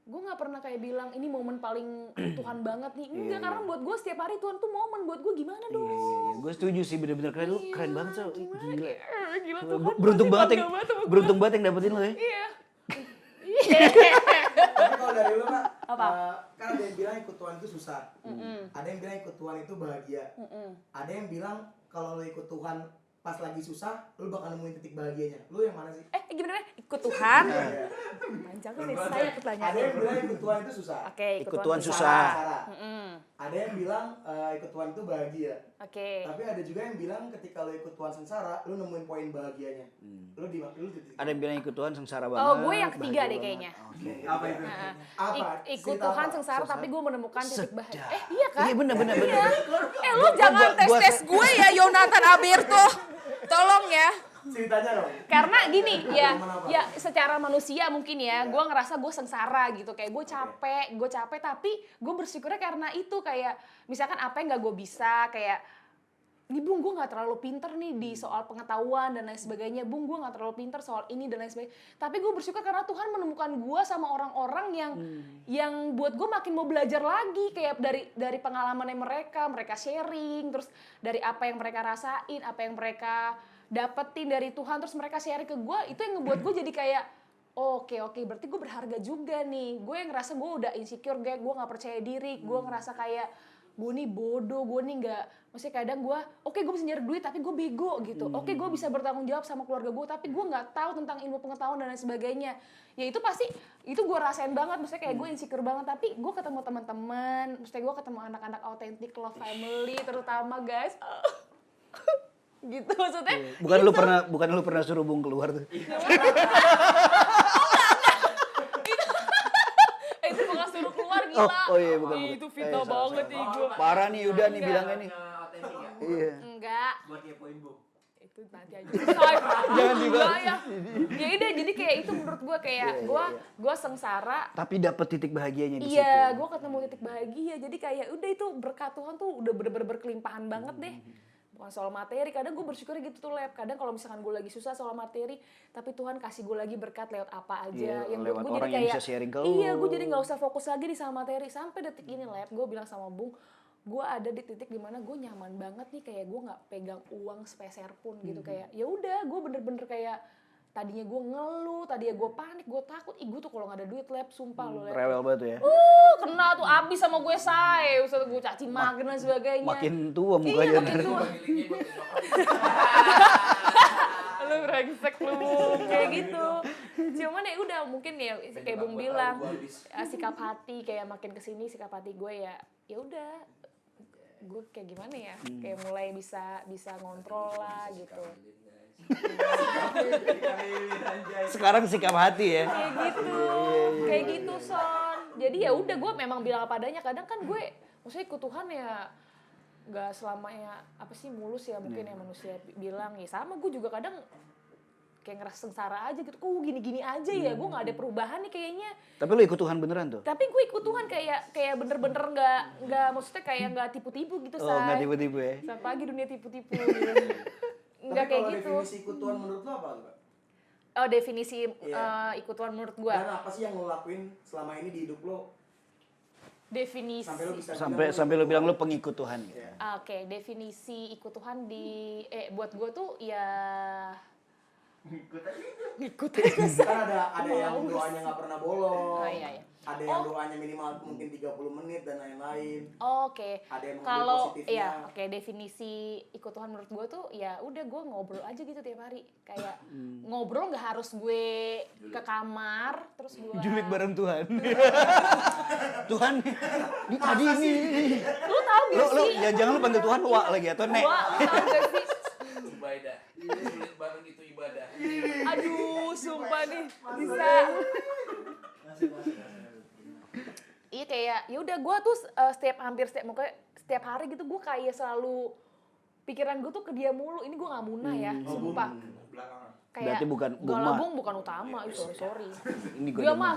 S2: Gue nggak pernah kayak bilang ini momen paling Tuhan banget nih. Enggak, karena buat gue setiap hari Tuhan tuh momen buat gue gimana dong.
S1: Iya. Gue setuju sih bener-bener keren. Lu
S2: Iya,
S1: keren banget so.
S2: gimana?
S1: Gila.
S2: Gila Tuhan.
S1: Beruntung
S2: pasti
S1: banget
S2: bangga
S1: yang
S2: banget sama gue.
S1: beruntung banget yang dapetin lo ya.
S2: Iya.
S3: Tapi kalau dari lu Kak,
S2: Apa?
S3: kan ada yang bilang ikut Tuhan itu susah. Ada yang bilang ikut Tuhan itu bahagia. Ada yang bilang kalau lu ikut Tuhan pas lagi susah, lu bakal nemuin titik bahagianya. Lu yang mana sih?
S2: Gimana? Ikut Tuhan.
S3: Iya.
S2: Panjang nih saya
S3: Ada
S2: pertanyaan.
S3: yang bilang ikut Tuhan itu susah.
S2: Oke,
S1: Ikut Tuhan susah.
S3: Sarah. Ada yang bilang ikut Tuhan itu bahagia.
S2: Oke.
S3: Tapi ada juga yang bilang ketika lu ikut Tuhan sengsara, lu nemuin poin bahagianya. Lu di titik.
S1: Ada yang bilang ikut Tuhan sengsara banget.
S2: Oh, gue yang ketiga
S1: bahagia
S2: deh
S1: banget.
S2: kayaknya.
S1: Oke.
S3: Apa itu?
S2: Nah,
S3: Apa?
S2: ikut
S3: Cerita
S2: Tuhan
S3: apa?
S2: sengsara tapi gue menemukan titik bahagia.
S1: Sedap.
S2: Iya kan?
S1: Iya bener.
S2: Iya. Lu jangan tes gue ya Yonatan Abirto. Tolong ya.
S3: Ceritanya dong.
S2: Karena gini ya,
S3: Momen apa?
S2: ya secara manusia mungkin ya, gue ngerasa gue sengsara gitu, kayak gue capek tapi gue bersyukurnya karena itu kayak misalkan apa yang nggak gue bisa kayak ini Bung gue nggak terlalu pinter nih di soal pengetahuan dan lain sebagainya, Bung gue nggak terlalu pinter soal ini dan lain sebagainya, tapi gue bersyukur karena Tuhan menemukan gue sama orang-orang yang buat gue makin mau belajar lagi kayak dari pengalamannya mereka sharing, terus dari apa yang mereka rasain, apa yang mereka dapetin dari Tuhan, terus mereka share ke gue, itu yang ngebuat gue jadi kayak oke, berarti gue berharga juga nih. Gue yang ngerasa gue udah insecure, gue gak percaya diri, gue ngerasa kayak gue nih bodoh, gue nih gak, maksudnya kadang gue gue bisa nyari duit tapi gue bego gitu. Oke, gue bisa bertanggung jawab sama keluarga gue tapi gue gak tahu tentang ilmu pengetahuan dan lain sebagainya. Ya itu pasti, itu gue rasain banget, maksudnya kayak gue insecure banget, tapi gue ketemu teman-teman, maksudnya gue ketemu anak-anak autentik, love family terutama guys. Gitu maksudnya.
S1: Bukan lu pernah suruh Bung keluar tuh. Oh iya, bukan.
S2: Itu fitnah banget nih gue.
S1: Parah nih udah nih bilangnya nih. Iya.
S2: Enggak.
S5: Buat kepoin Bu.
S2: Itu nanti aja. Jangan
S1: Jangan dibahas.
S2: ya. Ya udah jadi kayak itu menurut gue kayak gue sengsara.
S1: Tapi dapat titik bahagianya di situ.
S2: Iya, gue ketemu titik bahagia. Jadi kayak udah itu berkat Tuhan tuh udah bener-bener berkelimpahan banget deh. Bukan soal materi, kadang gue bersyukur gitu tuh Lep. Kadang kalau misalkan gue lagi susah soal materi, tapi Tuhan kasih gue lagi berkat lewat apa aja.
S1: Iya,
S2: yang
S1: lewat
S2: gue
S1: orang
S2: jadi
S1: yang
S2: kayak,
S1: bisa sharing ke
S2: iya,
S1: lu.
S2: gue jadi nggak usah fokus lagi di sama materi. Sampai detik ini Lep, gue bilang sama Bung, gue ada di titik dimana gue nyaman banget nih, kayak gue nggak pegang uang sepeser pun gitu. Kayak ya udah, gue bener-bener kayak tadinya gue ngeluh, tadinya gue panik, gue takut. Ih, gue tuh kalau nggak ada duit Lep, sumpah lo Lep.
S1: Rewel banget ya.
S2: Kena tuh abis sama gue say, usah gue caci makin dan sebagainya.
S1: Makin tua
S2: Iya,
S1: mukanya.
S2: makin tua. Lu brengsek lu, kayak gitu. Cuman ya udah mungkin ya kayak Bung bilang, sikap hati kayak makin kesini sikap hati gue ya udah, gue kayak gimana ya, kayak mulai bisa ngontrol lah gitu.
S1: Sekarang sikap hati ya.
S2: Kayak gitu Son. Jadi ya udah gue memang bilang apa adanya. Kadang kan gue maksudnya ikut Tuhan ya nggak selamanya apa sih mulus ya mungkin ya manusia bilang ya, sama gue juga kadang kayak ngerasa sengsara aja gitu. Kok gini-gini aja ya, gue nggak ada perubahan nih kayaknya.
S1: Tapi lu ikut Tuhan beneran tuh?
S2: Tapi gue ikut Tuhan kayak bener-bener nggak maksudnya kayak nggak tipu-tipu gitu
S1: Oh, nggak
S2: say.
S1: tiba-tiba ya.
S2: Sampai pagi dunia tipu-tipu gitu. Nggak
S3: Tapi
S2: kayak
S3: kalau
S2: gitu.
S3: definisi ikut Tuhan menurut lo apa Kak?
S2: Oh, definisi
S3: Iya.
S2: ikut Tuhan menurut gue.
S3: Dan apa sih yang lo lakuin selama ini di hidup lo
S2: Definisi.
S3: sampai lo bisa
S1: Sampai lu bilang lu pengikut Tuhan gitu.
S3: Iya.
S2: Oke, definisi ikut Tuhan buat gue tuh ya ikut aja.
S3: Kan ada yang doanya nggak pernah bolong.
S2: Oh, iya.
S3: Ada yang doanya minimal mungkin 30 menit dan lain-lain.
S2: Oke.
S3: Ada yang mengambil
S2: Kalau
S3: positifnya.
S2: ya, oke, definisi ikut Tuhan menurut gue tuh ya udah gue ngobrol aja gitu tiap hari. Kayak ngobrol nggak harus gue ke kamar terus gue
S1: Julid bareng Tuhan. Tuhan, ini tadi ini.
S2: Lu tahu gak
S1: Lu
S2: sih?
S1: ya jangan lu panggil Tuhan Wak lagi atau Nek.
S2: Wah, lu tahu gak sih?
S6: Ibadah. Sulit bareng itu ibadah.
S2: Aduh, sumpah nih bisa. Iya kayak ya udah gue tuh hampir setiap hari gitu gue kayak selalu pikiran gue tuh ke dia mulu. Ini gue nggak munah ya, sumpah. Kayak
S1: Berarti bukan Bung
S2: galau
S1: mah.
S2: Bung bukan utama, sorry.
S1: Ini gua
S2: Dia
S1: demen.
S2: mah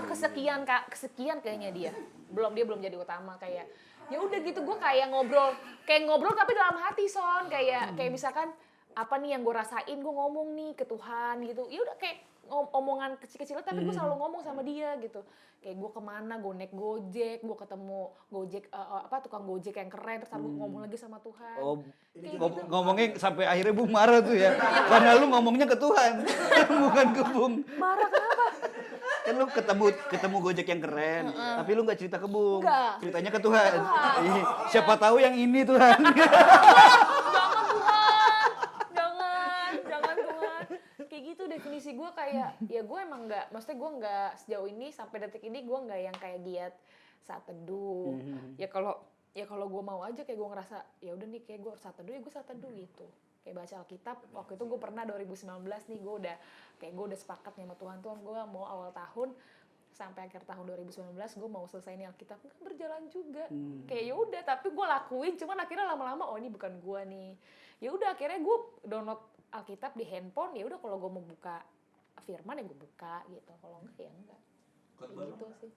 S2: kesekian kayaknya dia belum jadi utama. Kayak ya udah gitu gue kayak ngobrol tapi dalam hati Son, kayak misalkan apa nih yang gue rasain, gue ngomong nih ke Tuhan gitu. Ya udah kayak omongan kecil-kecil tapi gue selalu ngomong sama dia gitu. Kayak gue kemana, gue naik Gojek, gue ketemu tukang Gojek yang keren, terus gue ngomong lagi sama Tuhan.
S1: Oh,
S2: Kayak gitu.
S1: ngomongnya sampai akhirnya Bung marah tuh ya. Karena lu ngomongnya ke Tuhan, bukan ke Bung.
S2: Marah kenapa?
S1: Kan lu ketemu Gojek yang keren, tapi lu nggak cerita ke Bung.
S2: Nggak.
S1: Ceritanya ke Tuhan. Ih, siapa tahu yang ini Tuhan.
S2: Jangan Tuhan, jangan Tuhan. Kayak gitu definisi gue kayak, ya gue emang nggak, maksudnya gue nggak sejauh ini sampai detik ini gue nggak yang kayak giat saat teduh. Ya kalau gue mau aja kayak gue ngerasa ya udah nih kayak gue saat teduh ya gue saat teduh gitu. Kayak baca Alkitab, waktu itu gue pernah 2019 nih gue udah sepakat nih sama Tuhan gue mau awal tahun sampai akhir tahun 2019 gue mau selesai nih Alkitab, nggak berjalan juga. Kayak ya udah tapi gue lakuin, cuman akhirnya lama-lama oh ini bukan gue nih. Ya udah akhirnya gue download Alkitab di handphone, ya udah kalau gue mau buka firman ya gue buka gitu, kalau enggak ya enggak. Gitu sih.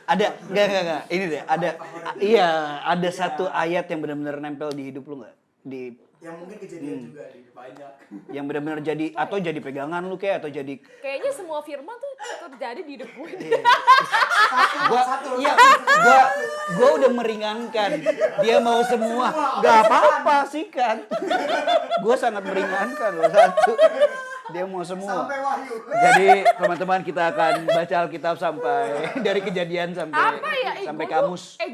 S1: Ada enggak. Ini deh, ada satu ayat yang benar-benar nempel di hidup lu nggak?
S3: Yang mungkin kejadian juga di banyak.
S1: Yang benar-benar jadi atau jadi pegangan lu kayak atau jadi
S2: Kayaknya semua firman tuh terjadi di hidup gue.
S1: gua udah meringankan. Dia mau semua. Gak apa-apa sikat. Gua sangat meringankan loh satu. Dia mau semua.
S3: Sampai Wahyu.
S1: Jadi teman-teman kita akan baca Alkitab sampai dari kejadian sampai
S2: Apa ya?
S1: sampai
S2: Gua
S1: kamus.
S2: Tuh,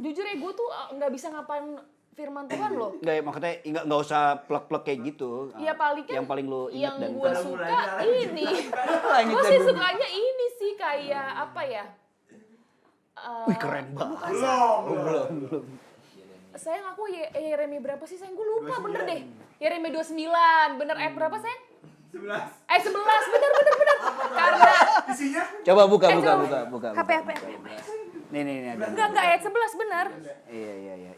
S2: jujur ya gue tuh nggak bisa ngapain firman Tuhan loh.
S1: Enggak, maksudnya nggak usah plek-plek kayak gitu.
S2: Iya paling kan
S1: yang paling lu ingat
S2: yang
S1: dan
S2: gue suka ini.
S1: Langit
S2: Gue
S1: dan
S2: sih
S1: bumi.
S2: sukanya ini sih kayak apa ya?
S1: Wih keren banget.
S3: Belum.
S2: Sayang aku Yeremia berapa sih sayang? Gue lupa bener deh. Yeremia 29, bener ayat berapa sayang? 11. 11, bener. Karena
S3: isinya?
S1: Coba buka.
S4: HP.
S1: Nih ada.
S4: Enggak ayat 11 benar.
S1: Iya.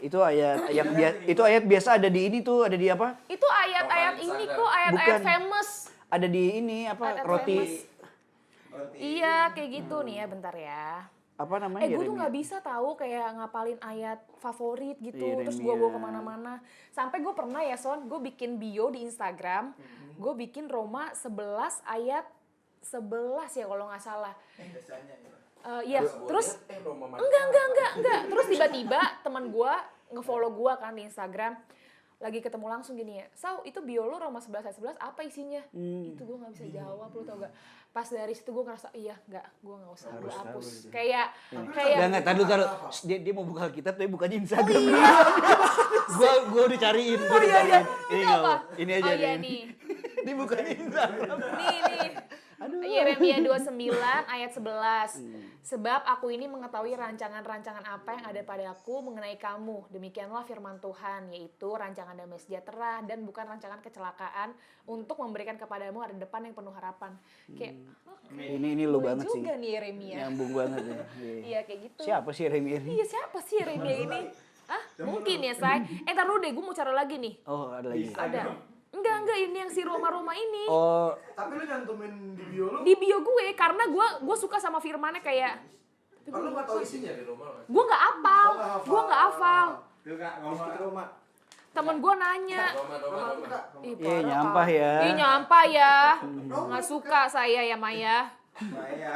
S1: Itu ayat biasa ada di ini tuh, ada di apa?
S2: Itu ayat-ayat ini kok, ayat-ayat
S1: Bukan.
S2: famous.
S1: Ada di ini apa?
S2: Ayat
S1: Roti
S2: famous. Iya, kayak gitu nih ya, bentar ya.
S1: apa namanya?
S2: Gue tuh
S1: Yeremia?
S2: nggak bisa tahu kayak ngapalin ayat favorit gitu, terus gue
S1: Yeremia.
S2: bawa kemana-mana. Sampai gue pernah ya Son, gue bikin bio di Instagram, gue bikin Roma 11 ayat 11 ya kalau nggak salah.
S5: Biasanya ya.
S2: Iya, terus enggak. Terus tiba-tiba teman gue nge-follow gue kan di Instagram. Lagi ketemu langsung gini ya, Sau itu bio lu Roma 11 ayat 11 apa isinya? Itu gue gak bisa jawab, lu tau gak? Pas dari situ gue ngerasa, gue gak usah, gue hapus. Kayak
S1: Enggak, taruh. Dia mau buka Alkitab tapi bukanya Instagram. Gua udah cariin.
S2: iya.
S1: Ini
S2: Itu apa?
S1: Ini aja
S2: Oh iya nih.
S1: Dia bukanya Instagram.
S2: Nih. Yeremia 29 ayat 11. Sebab aku ini mengetahui rancangan-rancangan apa yang ada padaku mengenai kamu. Demikianlah firman Tuhan, yaitu rancangan damai sejahtera dan bukan rancangan kecelakaan untuk memberikan kepadamu hari depan yang penuh harapan. Kayak,
S1: Ini lu
S2: boleh
S1: banget sih.
S2: juga nih Yeremia.
S1: Nyambung banget ya.
S2: Iya kayak gitu.
S1: Siapa sih Yeremia ini?
S2: Iya siapa sih Yeremia ini? Hah? Mungkin ya, Say. Ntar dulu deh, gue mau cari lagi nih.
S1: Oh, ada lagi.
S2: Ada. Enggak, ini yang si Roma-Roma ini.
S1: Oh,
S3: Tapi lu nyantumin di bio lu,
S2: Di bio gue, karena gue suka sama firmannya kayak,
S3: kalau lu nggak tahu isinya.
S6: Di rumah lo.
S2: gue nggak hafal. Gue nggak hafal.
S3: Tuh kak, ngomong ke rumah.
S2: Temen gue nanya.
S6: Roma.
S2: Ih,
S1: iya
S2: parah,
S1: nyampah
S2: Kak.
S1: ya.
S2: Ih, nyampah ya. Nggak suka saya ya, Maya.
S3: Maya.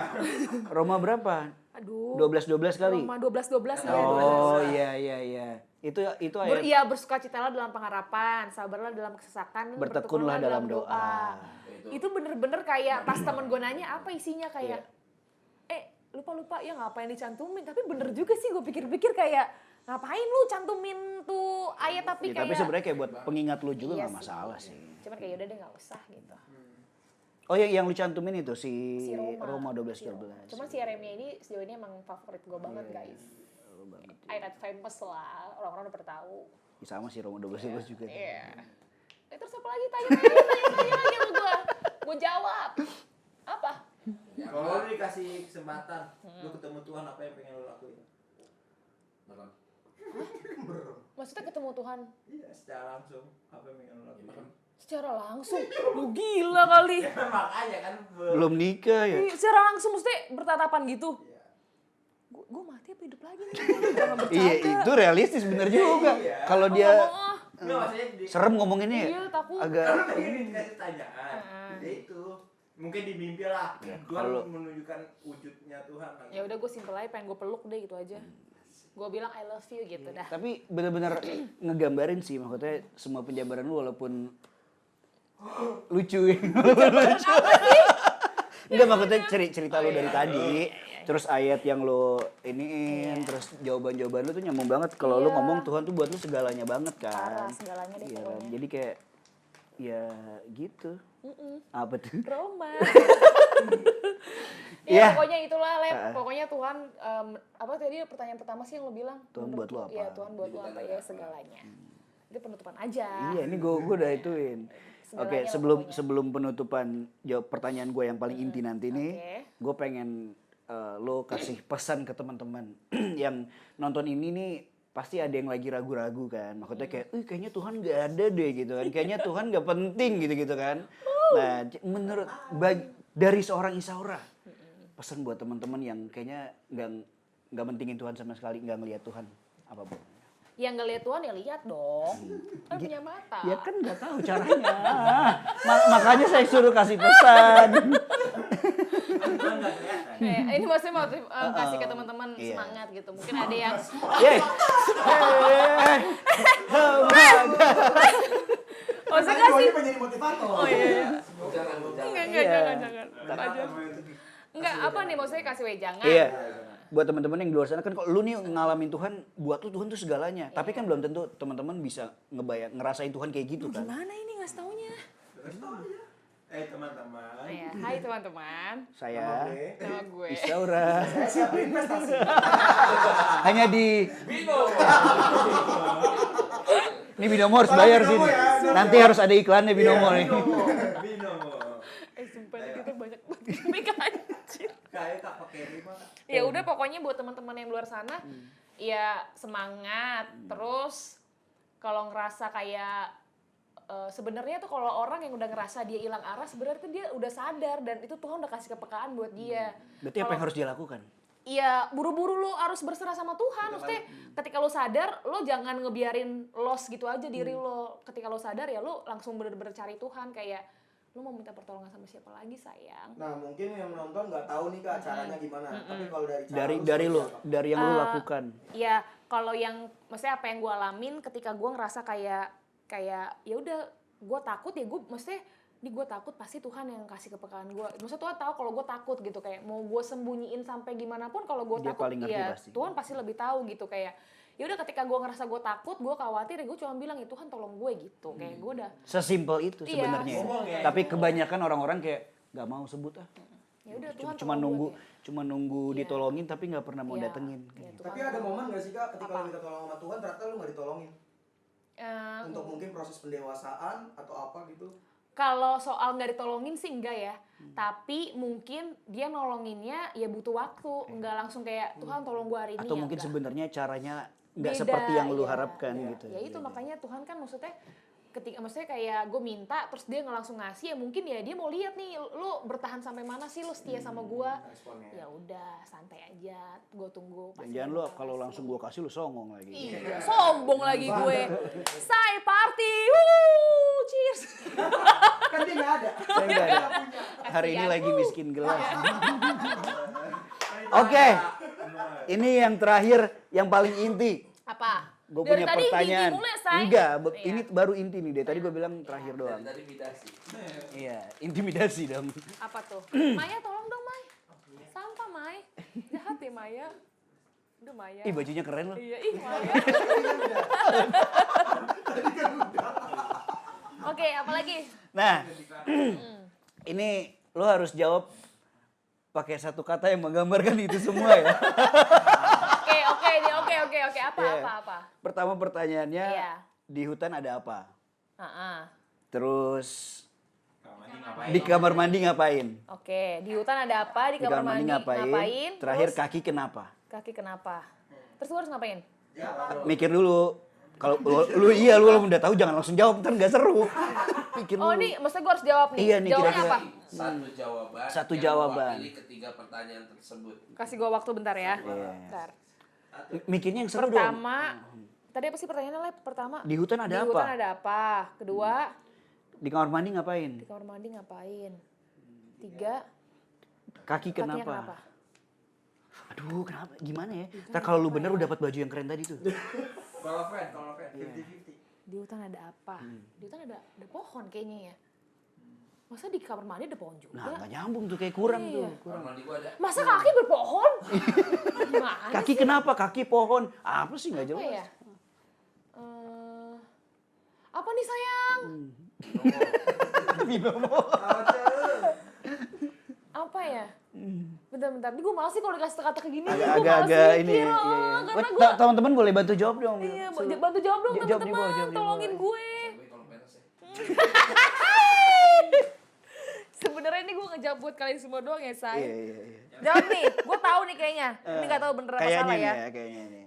S1: Roma berapa?
S2: Aduh.
S1: 12 kali.
S2: Roma 12 ya.
S1: Oh, iya. Itu ayat
S2: Iya, bersukacitalah dalam pengharapan, sabarlah dalam kesesakan, dan
S1: bertekunlah dalam doa.
S2: Itu bener-bener kayak pas temen gue nanya apa isinya kayak, lupa ya ngapain dicantumin, tapi bener juga sih gue pikir-pikir kayak ngapain lu cantumin tuh ayat tapi
S1: Ya,
S2: kayak.
S1: tapi sebenarnya kayak buat pengingat lu juga
S2: Iya
S1: nggak
S2: sih.
S1: masalah sih.
S2: Cuman kayak udah deh nggak usah gitu.
S1: Oh, yang lu cantumin itu si
S2: Si
S1: Roma
S2: Si Roma.
S1: 12.
S2: Cuman si Yeremia ini sejauh ini emang favorit gue banget guys. Ayat famous lah, orang-orang udah pada tahu.
S1: Ya, sama si Roma 12 juga.
S2: Iya. Terus apa lagi tanya lagi sama gue. Gue jawab. Apa?
S5: Kalau lu dikasih kesempatan, lu ketemu Tuhan apa yang pengen lu lakuin?
S2: Maksudnya ketemu Tuhan
S5: Iya, secara langsung apa yang pengen lu lakuin?
S2: secara langsung? Lu gila kali.
S5: Makanya kan
S1: Belum nikah ya?
S2: Secara langsung maksudnya bertatapan gitu. Gue mati apa hidup lagi nih? Jangan bercanda.
S1: Iya, itu realistis bener juga.
S5: Iya.
S1: Kalau
S2: Gua
S1: dia
S2: nggak mau, ah.
S5: Enggak, maksudnya
S1: serem ngomonginnya ya.
S2: Iya, takut.
S1: Agak
S5: Kalau pengen dikasih tanyaan, ya itu mungkin di mimpi lah.
S1: Ya,
S5: Tuhan
S1: kalau-
S5: menunjukkan wujudnya Tuhan kan.
S2: Ya udah gue simpel aja, pengen gue peluk deh gitu aja. Gue bilang I love you gitu dah.
S1: Tapi bener-bener ngegambarin sih, maksudnya semua penjabaran lu walaupun lucu ya. Enggak, maksudnya cerita lu dari tadi, terus ayat yang lu iniin, terus jawaban-jawaban lu tuh nyambung banget. Kalau lu
S2: Iya.
S1: ngomong Tuhan tuh buat lu segalanya banget
S2: Parah,
S1: kan.
S2: segalanya deh
S1: Iya kan?
S2: pokoknya.
S1: Jadi kayak ya gitu. Apa tuh?
S2: Roma.
S1: Iya.
S2: Ya pokoknya itulah Lep. Pokoknya Tuhan apa tadi pertanyaan pertama sih yang lo bilang?
S1: Tuhan buat lo apa?
S2: Iya, Tuhan buat lo apa ya segalanya. Itu penutupan aja.
S1: Iya, ini gue udah ituin.
S2: Segalanya
S1: Oke,
S2: lah
S1: sebelum penutupan jawab pertanyaan gue yang paling inti nanti nih,
S2: Oke.
S1: gue pengen lo kasih pesan ke teman-teman yang nonton ini nih, pasti ada yang lagi ragu-ragu kan. Maksudnya kayak, kayaknya Tuhan nggak ada deh gitu kan. Kayaknya Tuhan nggak penting gitu-gitu kan. Nah, menurut dari seorang Isaura, pesan buat teman-teman yang kayaknya nggak pentingin Tuhan sama sekali, nggak ngelihat Tuhan apa bu?
S2: Yang nggak lihat Tuhan ya lihat dong. Kan punya mata.
S1: Ya kan nggak tahu caranya. Makanya saya suruh kasih pesan.
S5: Tuhan nggak kelihatan.
S2: Ini maksudnya mau kasih ke teman-teman
S1: Iya.
S2: semangat gitu. Mungkin ada yang
S1: Yeay.
S2: maksudnya
S3: Kan
S2: kasih.
S3: gua pengen jadi motivator.
S2: Oh iya.
S6: Jangan.
S2: Enggak,
S1: Iya.
S2: jangan. Ntar aja. Enggak, apa nih maksudnya kasih wejangan.
S1: Iya. Buat teman-teman yang di luar sana kan kalau lu nih ngalamin Tuhan, buat lu Tuhan tuh segalanya. Tapi kan belum tentu teman-teman bisa ngerasain Tuhan kayak gitu kan.
S2: Gimana ini ngasih taunya?
S5: Teman-teman.
S2: Iya, hai teman-teman.
S1: Saya
S2: Nama gue.
S1: Isaura.
S3: Saya siap investasi.
S1: Hanya di
S6: Bino.
S1: ini Binomo harus bayar sih.
S3: Binomo ya.
S1: Nanti harus ada iklannya Binomo nih.
S5: Bino.
S2: Sumpah itu banyak banget. Mika anjir.
S5: Kak, pakai rima Kak.
S2: Ya udah pokoknya buat teman-teman yang luar sana, ya semangat. Terus kalau ngerasa kayak sebenarnya tuh kalau orang yang udah ngerasa dia hilang arah, sebenarnya tuh dia udah sadar dan itu Tuhan udah kasih kepekaan buat dia.
S1: Berarti apa yang harus dia lakukan?
S2: Iya, buru-buru lu harus berserah sama Tuhan. Maksudnya ketika lu sadar, lu jangan ngebiarin lost gitu aja diri lu. Ketika lu sadar ya lu langsung bener-bener cari Tuhan. Kayak lu mau minta pertolongan sama siapa lagi sayang.
S3: Nah mungkin yang nonton nggak tahu nih Kak caranya gimana. Tapi kalau dari cara
S1: Dari
S3: seperti
S1: lo,
S3: apa?
S1: dari yang lo lakukan.
S2: Ya kalau yang, maksudnya apa yang gue alamin ketika gue ngerasa kayak ya udah gue takut ya gue, maksudnya di gue takut pasti Tuhan yang kasih kepekaan gue. Maksudnya Tuhan tahu kalau gue takut gitu, kayak mau gue sembunyiin sampai gimana pun kalau gue
S1: Dia
S2: takut
S1: paling ngerti
S2: ya
S1: pasti.
S2: Tuhan pasti lebih tahu gitu. Kayak ya udah ketika gue ngerasa gue takut, gue khawatir ya gue cuma bilang ya Tuhan tolong gue gitu. Kayak gue udah
S1: Sesimpel itu
S2: Iya,
S1: sebenarnya.
S5: ngomong ya.
S1: Tapi kebanyakan orang-orang kayak nggak mau sebut
S2: ya udah Tuhan
S1: Cuma
S2: tolong
S1: nunggu,
S2: gue, kayak.
S1: cuma nunggu
S2: Iya.
S1: ditolongin tapi nggak pernah mau
S2: Iya,
S1: datengin.
S2: iya, Tuhan
S3: Tapi ada
S2: tolong.
S3: momen nggak sih Kak ketika
S2: Apa?
S3: lu minta tolong sama Tuhan ternyata lu nggak ditolongin? Untuk mungkin proses pendewasaan atau apa gitu?
S2: Kalau soal nggak ditolongin sih enggak ya. Tapi mungkin dia nolonginnya ya butuh waktu. Nggak langsung kayak Tuhan tolong gue hari ini
S1: Atau
S2: ya.
S1: mungkin
S2: enggak.
S1: sebenarnya caranya nggak
S2: Beda,
S1: seperti yang lu
S2: iya,
S1: harapkan
S2: iya.
S1: gitu.
S2: Ya itu
S1: Iya,
S2: makanya Tuhan kan maksudnya ketika maksudnya kayak gue minta terus dia nggak langsung ngasih ya mungkin ya dia mau lihat nih lu bertahan sampai mana sih lu setia sama gue.
S3: Responnya.
S2: Ya udah santai aja, gue tunggu. pasti
S1: Jangan
S2: dia
S1: lu
S2: bakal
S1: kalau
S2: kasih.
S1: langsung gua kasih lu songong lagi.
S2: Iya, sombong lagi gue. Say party, woo, cheers.
S3: Kan dia nggak ada.
S1: Saya nggak ada. Hari ini
S2: Kasihan.
S1: lagi miskin gelas. Oke, ini yang terakhir, yang paling inti.
S2: Apa?
S1: Gue
S2: Dari
S1: punya
S2: tadi
S1: pertanyaan.
S2: inti mulai, Say.
S1: Enggak,
S2: Iya.
S1: ini baru inti nih. Dari tadi gue bilang terakhir doang.
S6: Dari tadi midasi.
S1: Iya, intimidasi dong.
S2: Apa tuh? Maya tolong dong, Mai. Sampah, Mai. Jahat ya, Maya. Aduh, Maya.
S1: Ih, bajunya keren loh.
S2: Iya, ih, Maya. Oke, apa lagi?
S1: Nah, ini lo harus jawab pakai satu kata yang menggambarkan itu semua ya.
S2: Oke. Apa,
S1: Iya.
S2: apa?
S1: Pertama pertanyaannya,
S2: Iya.
S1: di hutan ada apa?
S2: Heeh.
S1: Terus
S5: Kamar mandi ngapain?
S1: di kamar mandi ngapain?
S2: Oke, di hutan ada apa? Di kamar mandi ngapain?
S1: Terakhir
S2: Terus,
S1: kaki kenapa?
S2: kaki kenapa? Terus lu harus ngapain?
S1: Mikir dulu. Kalau lu udah tahu jangan langsung jawab, ntar nggak seru. Pikir
S2: Oh,
S1: dulu.
S2: nih, maksudnya gue harus jawab nih.
S1: Iya nih,
S2: Jawabannya
S1: kira-kira.
S2: apa?
S6: Satu jawaban.
S1: Satu
S6: yang
S1: jawaban.
S6: mewakili ketiga pertanyaan tersebut.
S2: Kasih gue waktu bentar ya.
S1: Iya.
S2: Bentar.
S1: Mikirnya yang seru dong.
S2: Pertama, tadi apa sih pertanyaannya, Lep? Pertama,
S1: Di hutan ada
S2: di
S1: apa?
S2: hutan ada apa? Kedua,
S1: Di kamar mandi ngapain?
S2: di kamar mandi ngapain? Tiga,
S1: Kaki
S2: kakinya
S1: kenapa?
S2: kenapa?
S1: Aduh, kenapa? Gimana ya? Ntar kalau lu bener lu dapat baju yang keren tadi tuh.
S5: Kalau fan, 50-50.
S2: Di hutan ada apa? Di hutan ada pohon kayaknya ya. Masa di kamar mandi ada pohon juga?
S1: Nah, nggak nyambung tuh, kayak kurang
S2: Iya.
S1: tuh.
S6: Kamar mandi gua ada.
S2: Masa kaki berpohon? Gimana
S1: Kaki
S2: sih?
S1: kenapa? Kaki pohon. Apa sih nggak
S2: Apa
S1: jelas?
S2: ya? Apa nih sayang? Apa ya? Bentar, gue malas sih kalau dikasih kata-kata gini. Gue malas
S1: Agak-agak ini.
S2: mikir,
S1: Iya, iya.
S2: karena
S1: Wah,
S2: gue
S1: teman-teman boleh bantu jawab dong.
S2: iya, bantu jawab dong
S1: Jawab di bawah,
S2: teman-teman,
S1: jawab di
S2: tolongin
S1: bawah.
S2: gue.
S6: Tapi kalau peres ya.
S2: Sebenarnya ini gue ngejawab buat kalian semua doang ya, Say.
S1: Iya, iya, iya.
S2: Jawab nih, gue tahu nih kayaknya. Ini gak tahu bener apa
S1: Kayaknya
S2: salah
S1: nih
S2: ya.
S1: ya, kayaknya nih.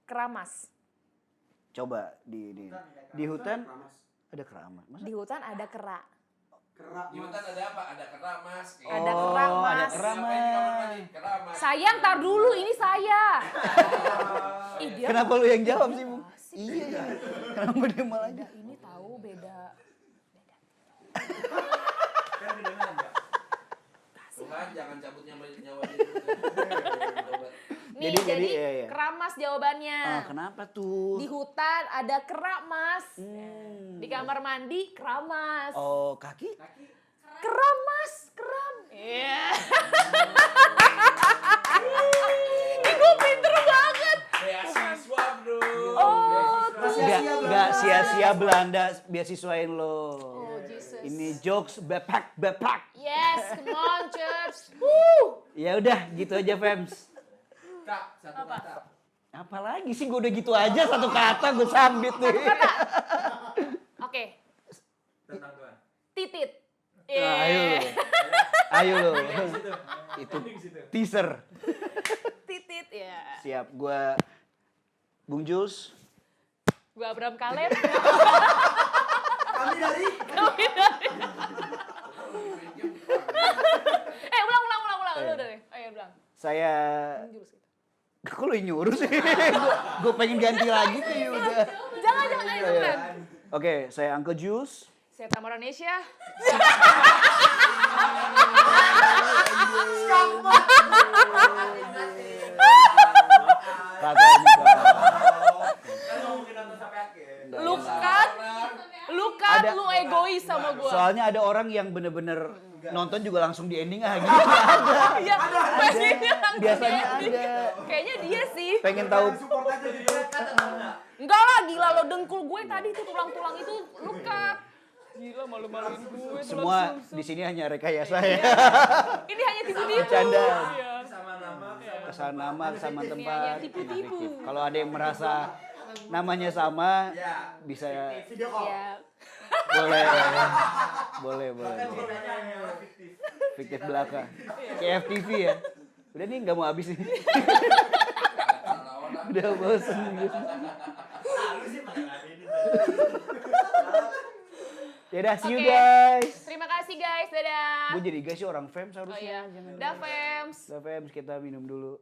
S2: Keramas.
S1: Coba di hutan ada keramat. Masa?
S2: Di hutan ada kera.
S3: Kerak
S6: Di hutan ada apa? Ada keramas.
S2: Ada
S1: Oh,
S2: keramas.
S1: ada
S6: Ngapain di kamar mandi? Keramas.
S2: Sayang, tar dulu, ini saya. Ih, dia
S1: Kenapa lu yang jawab sih, Bu?
S2: asik.
S1: Iya, iya. Kenapa dia malah
S2: Beda, ini tahu beda.
S5: Kan beda nanya.
S6: Tuhan jangan cabut nyawa dia dulu. Coba.
S2: Nih,
S1: Jadi,
S2: jadi,
S1: iya, iya.
S2: keramas jawabannya.
S1: Ah, kenapa tuh?
S2: Di hutan ada keramas.
S1: Hmm.
S2: Di kamar mandi keramas.
S1: Oh, kaki?
S2: Keramas, keram. Iya. Ih, gue pinter banget.
S6: Beasiswa, bro.
S2: Oh,
S1: Nggak sia-sia Belanda beasiswain lo.
S2: Oh, Jesus.
S1: Ini jokes bepak.
S2: Yes, come on, church. Woo.
S1: Ya udah, gitu aja, Fems.
S5: Kak, satu kata.
S1: Apalagi sih gue udah gitu aja satu kata gue sambit nih.
S2: Oke,
S5: Tentang Tuhan.
S2: titit.
S1: Nah, ayo
S2: Yeah.
S1: lo. Ayo lo.
S5: Situ.
S1: Itu teaser.
S2: Titit ya.
S1: Siap, gue Bung Jules.
S2: Gue Abraham Kaleb.
S3: Kami dari
S2: Ulang. Lu udah deh. Ayo bilang.
S1: Saya,
S2: Jules gitu.
S1: kok lu yang nyuruh sih? Gue pengen ganti lagi nih udah.
S2: Jangan ayo beneran.
S1: Oke, saya Uncle Jules.
S2: Saya Tamara Nesya.
S1: Kata
S5: Kan ngomongin nonton sampai akhir.
S2: Lu kan
S1: Ada-
S2: lu egois sama gua.
S1: Soalnya ada orang yang bener-bener nonton juga langsung di ending gitu. Ada.
S2: Iya,
S1: Biasanya ada.
S2: Kayaknya dia sih.
S1: Pengen tahu
S3: support aja gitu.
S2: Enggak lah, gila lo dengkul gue tadi tuh tulang-tulang itu luka. Gila malu-maluin gue.
S1: semua di sini hanya rekayasa ya.
S2: Ini hanya tipu-tipu.
S1: Bercanda.
S2: Iya.
S5: Sama nama,
S1: Kesan nama, kesamaan
S2: Ini
S1: tempat.
S2: hanya tipu-tipu.
S1: Fiktif. Kalau ada yang merasa namanya sama,
S5: ya.
S1: bisa
S3: Video call.
S2: Iya.
S1: boleh. Boleh.
S5: Kan ceritanya hanya fiktif.
S1: Fiktif belaka. Kayak FTV ya. Udah nih nggak mau habis nih. Udah bosen gitu. Yaudah, see you
S2: Oke.
S1: guys.
S2: Terima kasih guys, dadah.
S1: Gue jadi guys sih orang fans
S2: Oh
S1: harusnya.
S2: iya, dah fams.
S1: Udah fans, kita minum dulu.